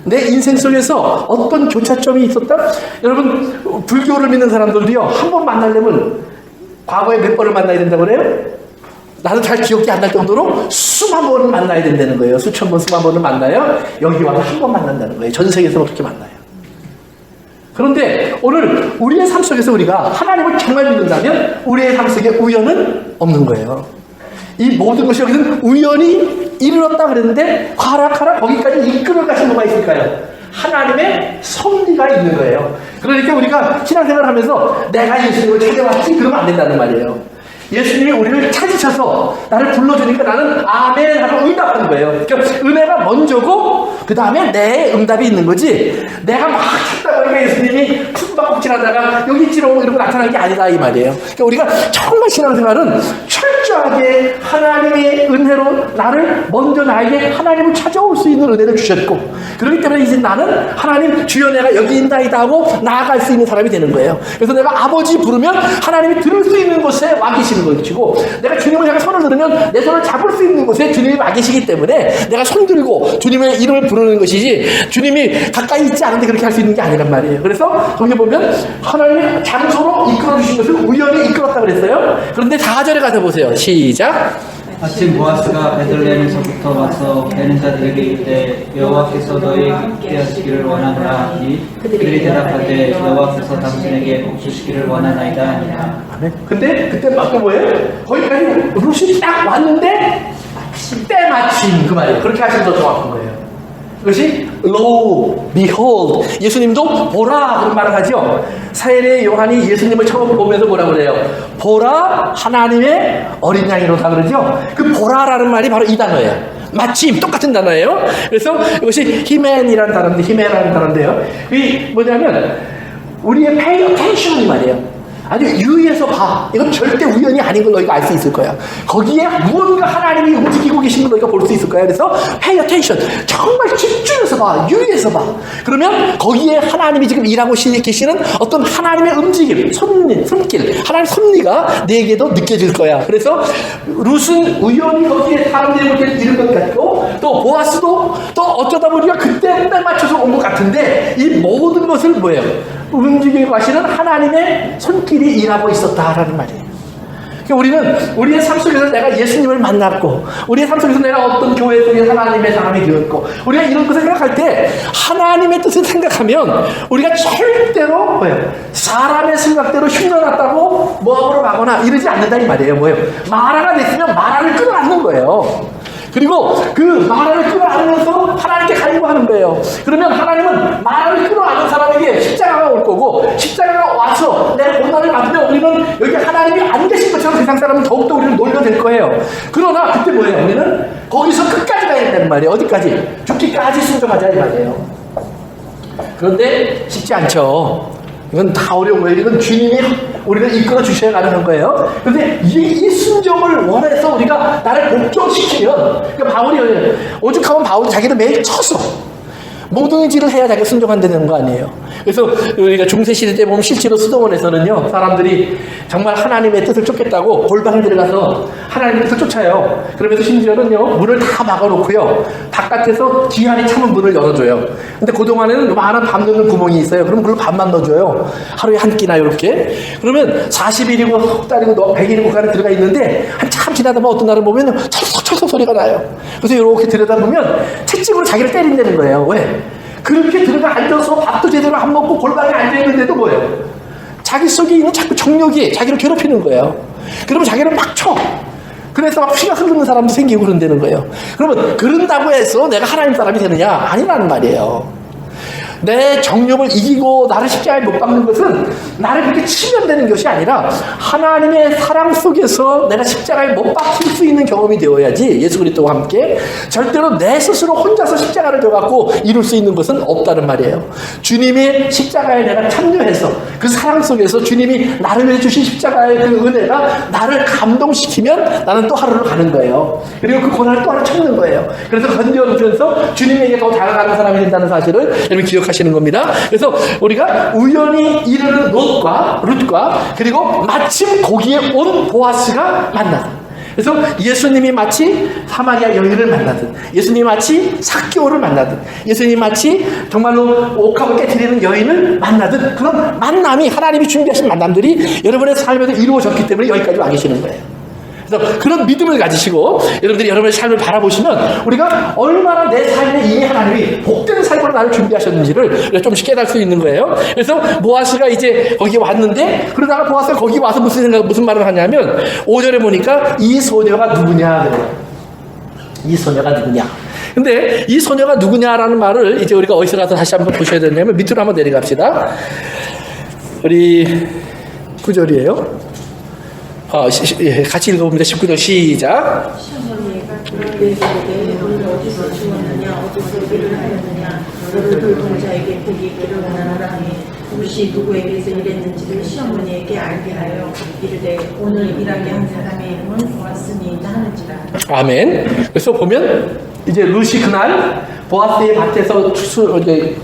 내 인생 속에서 어떤 교차점이 있었다? 여러분 불교를 믿는 사람들도요 한 번 만나려면 과거에 몇 번을 만나야 된다고 그래요? 나도 잘 기억이 안 날 정도로 수만 번을 만나야 된다는 거예요. 수천 번, 수만 번을 만나요. 여기 와서 한 번 만난다는 거예요. 전 세계에서 어떻게 만나요? 그런데 오늘 우리의 삶 속에서 우리가 하나님을 정말 믿는다면 우리의 삶 속에 우연은 없는 거예요. 이 모든 것이 여기서는 우연히 이르렀다 그랬는데 가라 거기까지 이끌어 가신 뭐가 있을까요? 하나님의 섭리가 있는 거예요. 그러니까 우리가 신앙생활을 하면서 내가 예수님을 찾아왔지 그러면 안 된다는 말이에요. 예수님이 우리를 찾으셔서 나를 불러주니까 나는 아멘 하고 응답하는 거예요. 그러니까 은혜가 먼저고 그 다음에 내 응답이 있는 거지 내가 막 찾다 보니까 예수님이 숨바꼭질하다가 여기 있지롱 이러고 나타나는 게 아니다 이 말이에요. 그러니까 우리가 정말 신앙생활은 철저하게 하나님의 은혜로 나를 먼저 나에게 하나님을 찾아올 수 있는 은혜를 주셨고 그렇기 때문에 이제 나는 하나님 주여 내가 여기 있나이다 하고 나아갈 수 있는 사람이 되는 거예요. 그래서 내가 아버지 부르면 하나님이 들을 수 있는 곳에 와 계시는 것이고 내가 주님을 향해 손을 들으면 내 손을 잡을 수 있는 곳에 주님이 와 계시기 때문에 내가 손 들고 주님의 이름을 부르는 것이지 주님이 가까이 있지 않은데 그렇게 할 수 있는 게 아니란 말이에요. 그래서 거기 보면 하나님의 장소로 이끌어 주신 것을 우연히 이끌었다 그랬어요. 그런데 4절에 가서 보세요. 시작. 아침 보아스가 베들레헴에서부터 와서 베는 자들에게 이르되 여호와께서 너희에게 있게 하시기를 원하노라 하니 그들이 대답하되 여호와께서 당신에게 복주시기를 원하나이다 하니라. 근데 그때 또 뭐예요? 거기까지 루시 딱 왔는데 때마침 그 말이에요. 그렇게 하시면 더 정확한 거예요. 그것이 lo, behold. 예수님도 보라 그런 말을 하죠. 사일의 요한이 예수님을 처음 보면서 뭐라고 그래요? 보라 하나님의 어린 양이로다 그러죠. 그 보라라는 말이 바로 이 단어예요. 마침 똑같은 단어예요. 그래서 이것이 히멘이라는 단어인데 히멘이라는 단어인데요. 이게 뭐냐면 우리의 pay attention 이 말이에요. 아주 유의해서 봐. 이건 절대 우연이 아닌 걸 너희가 알 수 있을 거야. 거기에 무언가 하나님이 움직이고 계신 걸 너희가 볼 수 있을 거야. 그래서 pay attention. 정말 집중해서 봐. 유의해서 봐. 그러면 거기에 하나님이 지금 일하고 계시는 어떤 하나님의 움직임, 손길, 하나님의 섭리가 내게도 느껴질 거야. 그래서 룻은 우연히 거기에 사람들이 볼 때는 이런 것 같고 또 보아스도 또 어쩌다 보니까 그때 때 맞춰서 온 것 같은데 이 모든 것을 뭐예요? 움직이고 하시는 하나님의 손길이 일하고 있었다라는 말이에요. 그러니까 우리는 우리의 삶 속에서 내가 예수님을 만났고 우리의 삶 속에서 내가 어떤 교회 속에 하나님의 사람이 되었고 우리가 이런 것을 생각할 때 하나님의 뜻을 생각하면 우리가 절대로 뭐예요? 사람의 생각대로 휘날았다고 뭐하러 가거나 이러지 않는다 이 말이에요. 뭐예요? 마라가 됐으면 마라를 끌어안는 거예요. 그리고 그 마라를 끌어안으면서 하나님께 간구하는 거예요. 그러면 하나님은 마라를 끌어안은 사람에게 십자가가 올 거고 십자가가 와서 내 고난을 받으면 우리는 여기 하나님이 안 계신 것처럼 세상 사람은 더욱더 우리를 놀려댈 거예요. 그러나 그때 뭐예요? 우리는 거기서 끝까지 가야 된다는 말이에요. 어디까지? 죽기까지 순종하자 이 말이에요. 그런데 쉽지 않죠. 이건 다 어려운 거예요. 이건 주님이 우리를 이끌어 주셔야 가능한 거예요. 그런데 이 순종을 원해서 우리가 나를 복종시키면, 그러니까 바울이 오죽하면 바울이 자기를 매일 쳤어. 몽둥이질을 해야 자기가 순종한다는 거 아니에요. 그래서 우리가 중세시대 때 보면 실제로 수도원에서는요, 사람들이 정말 하나님의 뜻을 쫓겠다고 골방에 들어가서 하나님의 뜻을 쫓아요. 그러면서 심지어는요, 문을 다 막아놓고요, 바깥에서 기한이 참은 문을 열어줘요. 근데 그동안에는 많은 밥 넣는 구멍이 있어요. 그럼 그걸 밥만 넣어줘요. 하루에 한 끼나 이렇게. 그러면 40일이고 석 달이고 100일이고 그 안에 들어가 있는데 한참 지나다 보면 어떤 날은 보면 철썩철썩 소리가 나요. 그래서 이렇게 들여다보면 채찍으로 자기를 때린다는 거예요. 왜? 그렇게 들어가 앉아서 밥도 제대로 안 먹고 골방에 앉아있는데도 뭐예요? 자기 속에 있는 자꾸 정욕이 자기를 괴롭히는 거예요. 그러면 자기를 막 쳐. 그래서 막 피가 흐르는 사람도 생기고 그런다는 거예요. 그러면 그런다고 해서 내가 하나님 사람이 되느냐? 아니라는 말이에요. 내 정욕을 이기고 나를 십자가에 못 박는 것은 나를 그렇게 치면 되는 것이 아니라 하나님의 사랑 속에서 내가 십자가에 못 박힐 수 있는 경험이 되어야지, 예수 그리스도와 함께 절대로 내 스스로 혼자서 십자가를 져갖고 이룰 수 있는 것은 없다는 말이에요. 주님의 십자가에 내가 참여해서 그 사랑 속에서 주님이 나를 위해 주신 십자가의 그 은혜가 나를 감동시키면 나는 또 하루를 가는 거예요. 그리고 그 고난을 또 하루 참는 거예요. 그래서 건져오면서 주님에게 더 다가가는 사람이 된다는 사실을 여러분 기억하시는 겁니다. 그래서 우리가 우연히 이르는 롯과 룻과 그리고 마침 거기에 온 보아스가 만나다. 그래서 예수님이 마치 사마리아 여인을 만나듯, 예수님이 마치 삭개오를 만나듯, 예수님이 마치 정말로 옥합을 깨트리는 여인을 만나듯, 그런 만남이 하나님이 준비하신 만남들이 여러분의 삶에서 이루어졌기 때문에 여기까지 와 계시는 거예요. 그래서 그런 믿음을 가지시고 여러분들이 여러분의 삶을 바라보시면 우리가 얼마나 내 삶에 이미 하나님이 복된 삶으로 나를 준비하셨는지를 좀씩 깨달을 수 있는 거예요. 그래서 보아스가 이제 거기 왔는데, 그러다가 보아스가 거기 와서 무슨 말을 하냐면 5절에 보니까 이 소녀가 누구냐 그래요. 이 소녀가 누구냐. 근데 이 소녀가 누구냐라는 말을 이제 우리가 어디서 가서 다시 한번 보셔야 되냐면 밑으로 한번 내려갑시다. 우리 9절이에요. 같이 읽어봅니다. 19절 시작. 시어머니가 그에게 너를 어디서 주었느냐, 어디서 일을 하였느냐, 너를 그 동자에게 보기 있기를 원하노라 하니 무엇이 누구에게서 일했는지를 시어머니에게 알게 하여 이르되 오늘 일하게 한 사람의 이름은 보아스니이다 하는지라. 아멘. 그래서 보면 이제 룻이 그날 보아스의 밭에서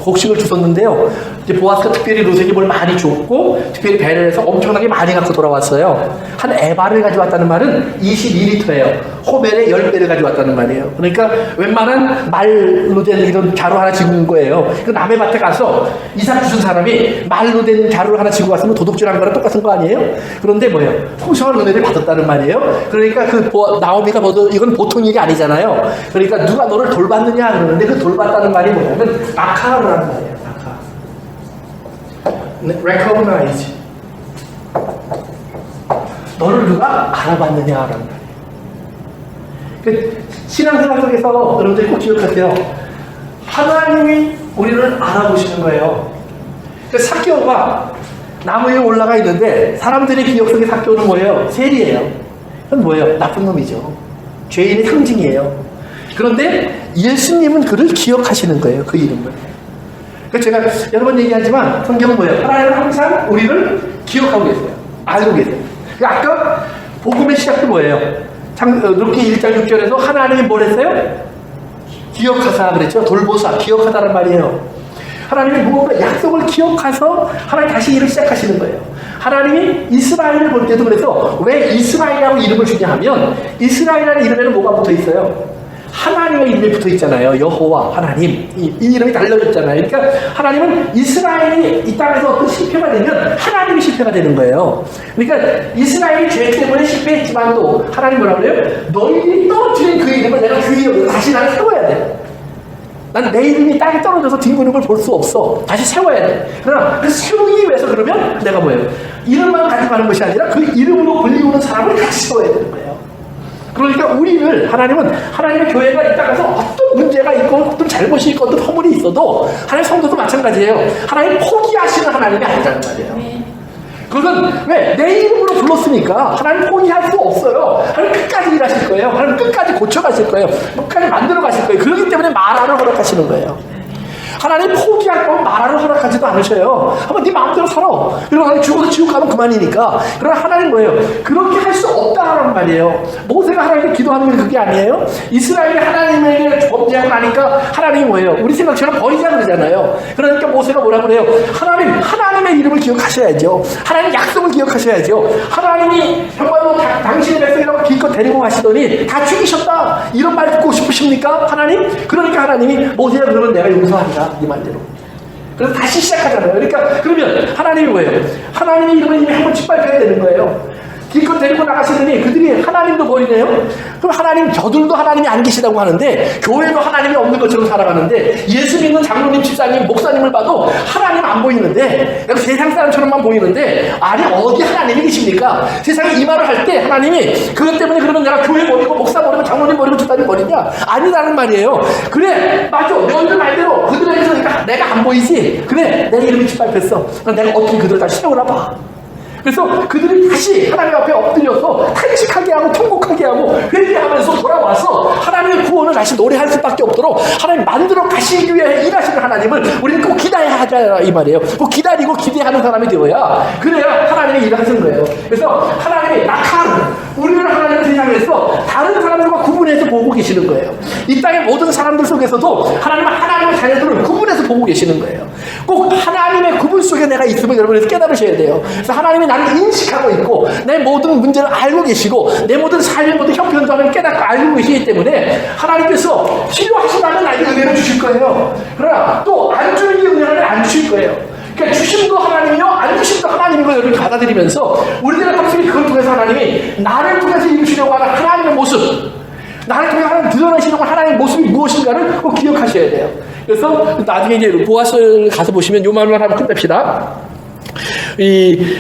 곡식을 주웠는데요. 이제 보아스가 특별히 룻에게 뭘 많이 줬고 특별히 배를 해서 엄청나게 많이 갖고 돌아왔어요. 한 에바를 가져왔다는 말은 22리터예요. 호멜의 10배를 가져왔다는 말이에요. 그러니까 웬만한 말로 된 이런 자루 하나 지고 거예요. 그 남의 밭에 가서 이삭 주신 사람이 말로 된 자루를 하나 지고 왔으면 도둑질한 거랑 똑같은 거 아니에요? 그런데 뭐예요? 풍성한 은혜를 받았다는 말이에요. 그러니까 그 나오미가 이건 보통 일이 아니잖아요. 그러니까 누가 너를 돌봤느냐 그러는데 그 돌봤다는 말이 뭐냐면 아카라는 말이에요. recognize. 너를 누가 알아봤느냐라는 말이에요. 그 신앙생활 속에서 여러분들이 꼭 기억하세요. 하나님이 우리를 알아보시는 거예요. 그 삭개오가 나무 위에 올라가 있는데 사람들의 기억 속에 삭개오는 뭐예요? 세리예요. 그건 뭐예요? 나쁜 놈이죠. 죄인의 상징이에요. 그런데 예수님은 그를 기억하시는 거예요. 그 이름을. 제가 여러 번 얘기하지만 성경은 뭐예요? 하나님은 항상 우리를 기억하고 계세요. 알고 계세요. 아까 복음의 시작도 뭐예요? 룻기 1장 6절에서 하나님이 뭘 했어요? 기억하사 그랬죠? 돌보사, 기억하다란 말이에요. 하나님이 무언가 약속을 기억해서 하나님 다시 일을 시작하시는 거예요. 하나님이 이스라엘을 볼 때도 그래서 왜 이스라엘이라고 이름을 주냐 하면 이스라엘이라는 이름에는 뭐가 붙어 있어요? 하나님의 이름이 붙어 있잖아요. 여호와 하나님 이 이름이 달려있잖아요. 그러니까 하나님은 이스라엘이 이 땅에서 어떤 실패가 되면 하나님이 실패가 되는 거예요. 그러니까 이스라엘이 죄 때문에 실패했지만도 하나님 뭐라 그래요? 너희들이 떨어뜨린 그 이름을 내가 귀에 다시 나를 세워야 돼. 난 내 이름이 땅에 떨어져서 뒹구는 걸 볼 수 없어. 다시 세워야 돼. 그러나 그 세우기 위해서 그러면 내가 뭐예요? 이름만 가지고 가는 것이 아니라 그 이름으로 불리우는 사람을 같이 세워야 되는 거예요. 그러니까 우리를 하나님의 교회가 이 땅에서 어떤 문제가 있고 어떤 잘못이 있고 어떤 허물이 있어도 하나님 성도도 마찬가지예요. 하나님 포기하시는 하나님이 아니라는 말이에요. 그것은 왜? 내 이름으로 불렀으니까 하나님 포기할 수 없어요. 하나님 끝까지 일하실 거예요. 하나님 끝까지 고쳐가실 거예요. 끝까지 만들어 가실 거예요. 그렇기 때문에 말하를 허락하시는 거예요. 하나님 포기할 거면 말하러 허락하지도 않으셔요. 한번 네 마음대로 살아. 그리고 하나님 죽어서 지옥 가면 그만이니까. 그러나 하나님 뭐예요? 그렇게 할 수 없다는 말이에요. 모세가 하나님께 기도하는 게 그게 아니에요. 이스라엘이 하나님에게 범죄하고 나니까 하나님이 뭐예요? 우리 생각처럼 버리자 그러잖아요. 그러니까 모세가 뭐라 그래요? 하나님의 이름을 기억하셔야죠. 하나님 약속을 기억하셔야죠. 하나님이 정말로 당신의 백성이라고 기껏 데리고 가시더니 다 죽이셨다. 이런 말 듣고 싶으십니까? 하나님? 그러니까 하나님이 모세야 그러면 내가 용서한다. 이 말대로. 그래서 다시 시작하잖아요. 그러니까 그러면 하나님이 뭐예요? 하나님의 이름을 이미 한번 짓밟혀야 되는 거예요. 기껏 데리고 나가시더니 그들이 하나님도 버리네요. 그럼 하나님, 저들도 하나님이 안 계시다고 하는데 교회도 하나님이 없는 것처럼 살아가는데 예수 믿는 장로님, 집사님, 목사님을 봐도 하나님 안 보이는데 세상 사람처럼만 보이는데 아니 어디 하나님이 계십니까? 세상에 이 말을 할 때 하나님이 그것 때문에 그러면 내가 교회 버리고 목사 버리고 장로님 버리고 집사님 버리냐? 아니라는 말이에요. 그래 맞아 너희들 말대로 그들에게서 내가 안 보이지? 그래 내 이름이 짓밟혔어. 그럼 내가 어떻게 그들을 다시 세우나 봐. 그래서 그들이 다시 하나님 앞에 엎드려서 탄식하게 하고 통곡하게 하고 회개하면서 돌아와서 하나님의 구원을 다시 노래할 수밖에 없도록 하나님 만들어 가시기 위해 일하시는 하나님을 우리는 꼭 기다려야 하자 이 말이에요. 꼭 기다리고 기대하는 사람이 되어야 그래야 하나님의 일을 하시는 거예요. 그래서 하나님이 낙한 우리는 하나님의 세상에서 다른 사람들과 구분해서 보고 계시는 거예요. 이 땅의 모든 사람들 속에서도 하나님은 하나님의 자녀들을 구분해서 보고 계시는 거예요. 꼭 하나님의 구분 속에 내가 있음을 여러분께서 깨달으셔야 돼요. 그래서 하나님이 나를 인식하고 있고 내 모든 문제를 알고 계시고 내 모든 삶의 모든 형편성을 깨닫고 알고 계시기 때문에 하나님께서 필요하시다면 나에게 은혜를 주실 거예요. 그러나 또 안 주는 게 은혜를 안 주실 거예요. 그러니까 주심도 하나님이요 안 주심도 하나님인 걸 여러분이 받아들이면서 우리들의 확실히 그걸 통해서 하나님이 나를 통해서 이루시려고 하는 하나님의 모습, 나를 통해 하나님 드러내시려고 하는 하나님의 모습이 무엇인가를 꼭 기억하셔야 돼요. 그래서 나중에 이제 보아스를 가서 보시면 요 말만 하면 끝냅시다.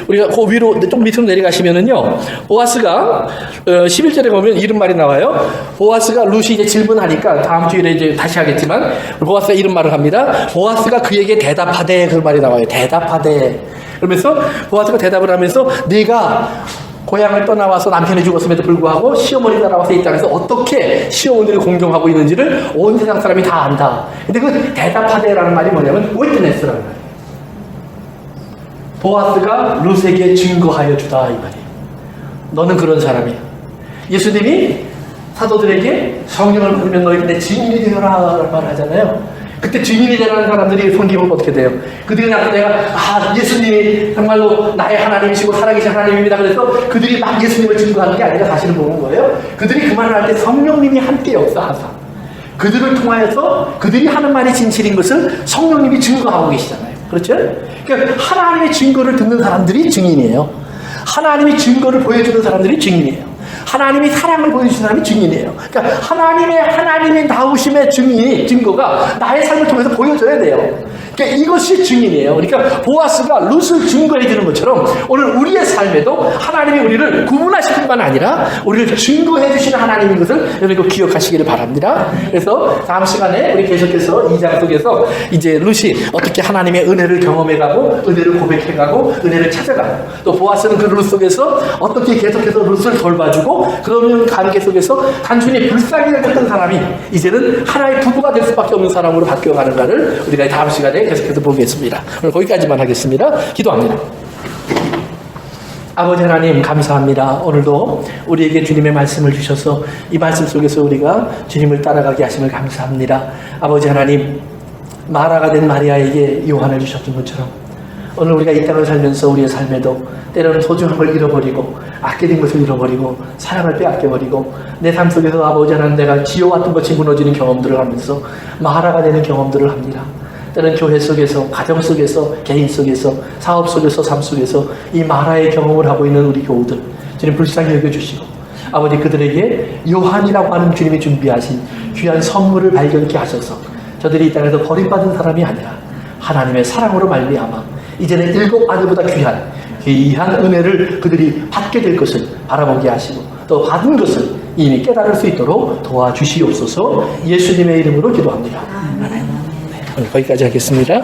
우리가 그 위로 좀 밑으로 내려가시면은요, 보아스가 11절에 보면 이런 말이 나와요. 보아스가 루시 이제 질문하니까 다음 주일에 이제 다시 하겠지만 보아스가 이런 말을 합니다. 보아스가 그에게 대답하되 그 말이 나와요. 대답하되. 그러면서 보아스가 대답을 하면서 네가 고향을 떠나와서 남편이 죽었음에도 불구하고 시어머니 따라와서 이 땅에서 어떻게 시어머니를 공경하고 있는지를 온 세상 사람이 다 안다. 근데 그 대답하되라는 말이 뭐냐면 witness라는 말이에요. 보아스가 룻에게 증거하여 주다 이 말이에요. 너는 그런 사람이야. 예수님이 사도들에게 성령을 받으면 너희가 내 증인이 되어라 라는 말을 하잖아요. 그때 증인이 되라는 사람들이 손기면 어떻게 돼요? 그들이 나서 내가 예수님이 정말로 나의 하나님이시고 살아계신 하나님입니다. 그래서 그들이 막 예수님을 증거하는 게 아니라 사실은 보는 거예요. 그들이 그 말을 할 때 성령님이 함께 역사하사 그들을 통하여서 그들이 하는 말이 진실인 것을 성령님이 증거하고 계시잖아요. 그렇죠? 그러니까 하나님의 증거를 듣는 사람들이 증인이에요. 하나님이 증거를 보여주는 사람들이 증인이에요. 하나님이 사랑을 보여주시는 사람이 증인이에요. 그러니까 하나님의 나오심의 증거가 나의 삶을 통해서 보여져야 돼요. 그러니까 이것이 증인이에요. 그러니까 보아스가 룻을 증거해 주는 것처럼 오늘 우리의 삶에도 하나님이 우리를 구분하실 뿐만 아니라 우리를 증거해 주시는 하나님인 것을 여러분 기억하시기를 바랍니다. 그래서 다음 시간에 우리 계속해서 2장 속에서 이제 룻이 어떻게 하나님의 은혜를 경험해가고 은혜를 고백해가고 은혜를 찾아가고 또 보아스는 그 룻 속에서 어떻게 계속해서 룻을 돌봐주고 그러면 관계 속에서 단순히 불쌍히 됐던 사람이 이제는 하나의 부부가 될 수밖에 없는 사람으로 바뀌어가는가를 우리가 다음 시간에 계속해서 보겠습니다. 오늘 거기까지만 하겠습니다. 기도합니다. 아버지 하나님 감사합니다. 오늘도 우리에게 주님의 말씀을 주셔서 이 말씀 속에서 우리가 주님을 따라가게 하심을 감사합니다. 아버지 하나님 마라가 된 마리아에게 요한을 주셨던 것처럼 오늘 우리가 이 땅을 살면서 우리의 삶에도 때로는 소중한 걸 잃어버리고 아껴진 것을 잃어버리고 사랑을 빼앗겨버리고 내 삶 속에서 아버지 하나님 내가 지어왔던 것이 무너지는 경험들을 하면서 마라가 되는 경험들을 합니다. 때는 교회 속에서, 가정 속에서, 개인 속에서, 사업 속에서, 삶 속에서 이 마라의 경험을 하고 있는 우리 교우들 주님 불쌍히 여겨주시고 아버지 그들에게 요한이라고 하는 주님이 준비하신 귀한 선물을 발견케 하셔서 저들이 이 땅에서 버림받은 사람이 아니라 하나님의 사랑으로 말미암아 이제는 7 아들보다 귀한 은혜를 그들이 받게 될 것을 바라보게 하시고 또 받은 것을 이미 깨달을 수 있도록 도와주시옵소서. 예수님의 이름으로 기도합니다. 오늘 거기까지 하겠습니다.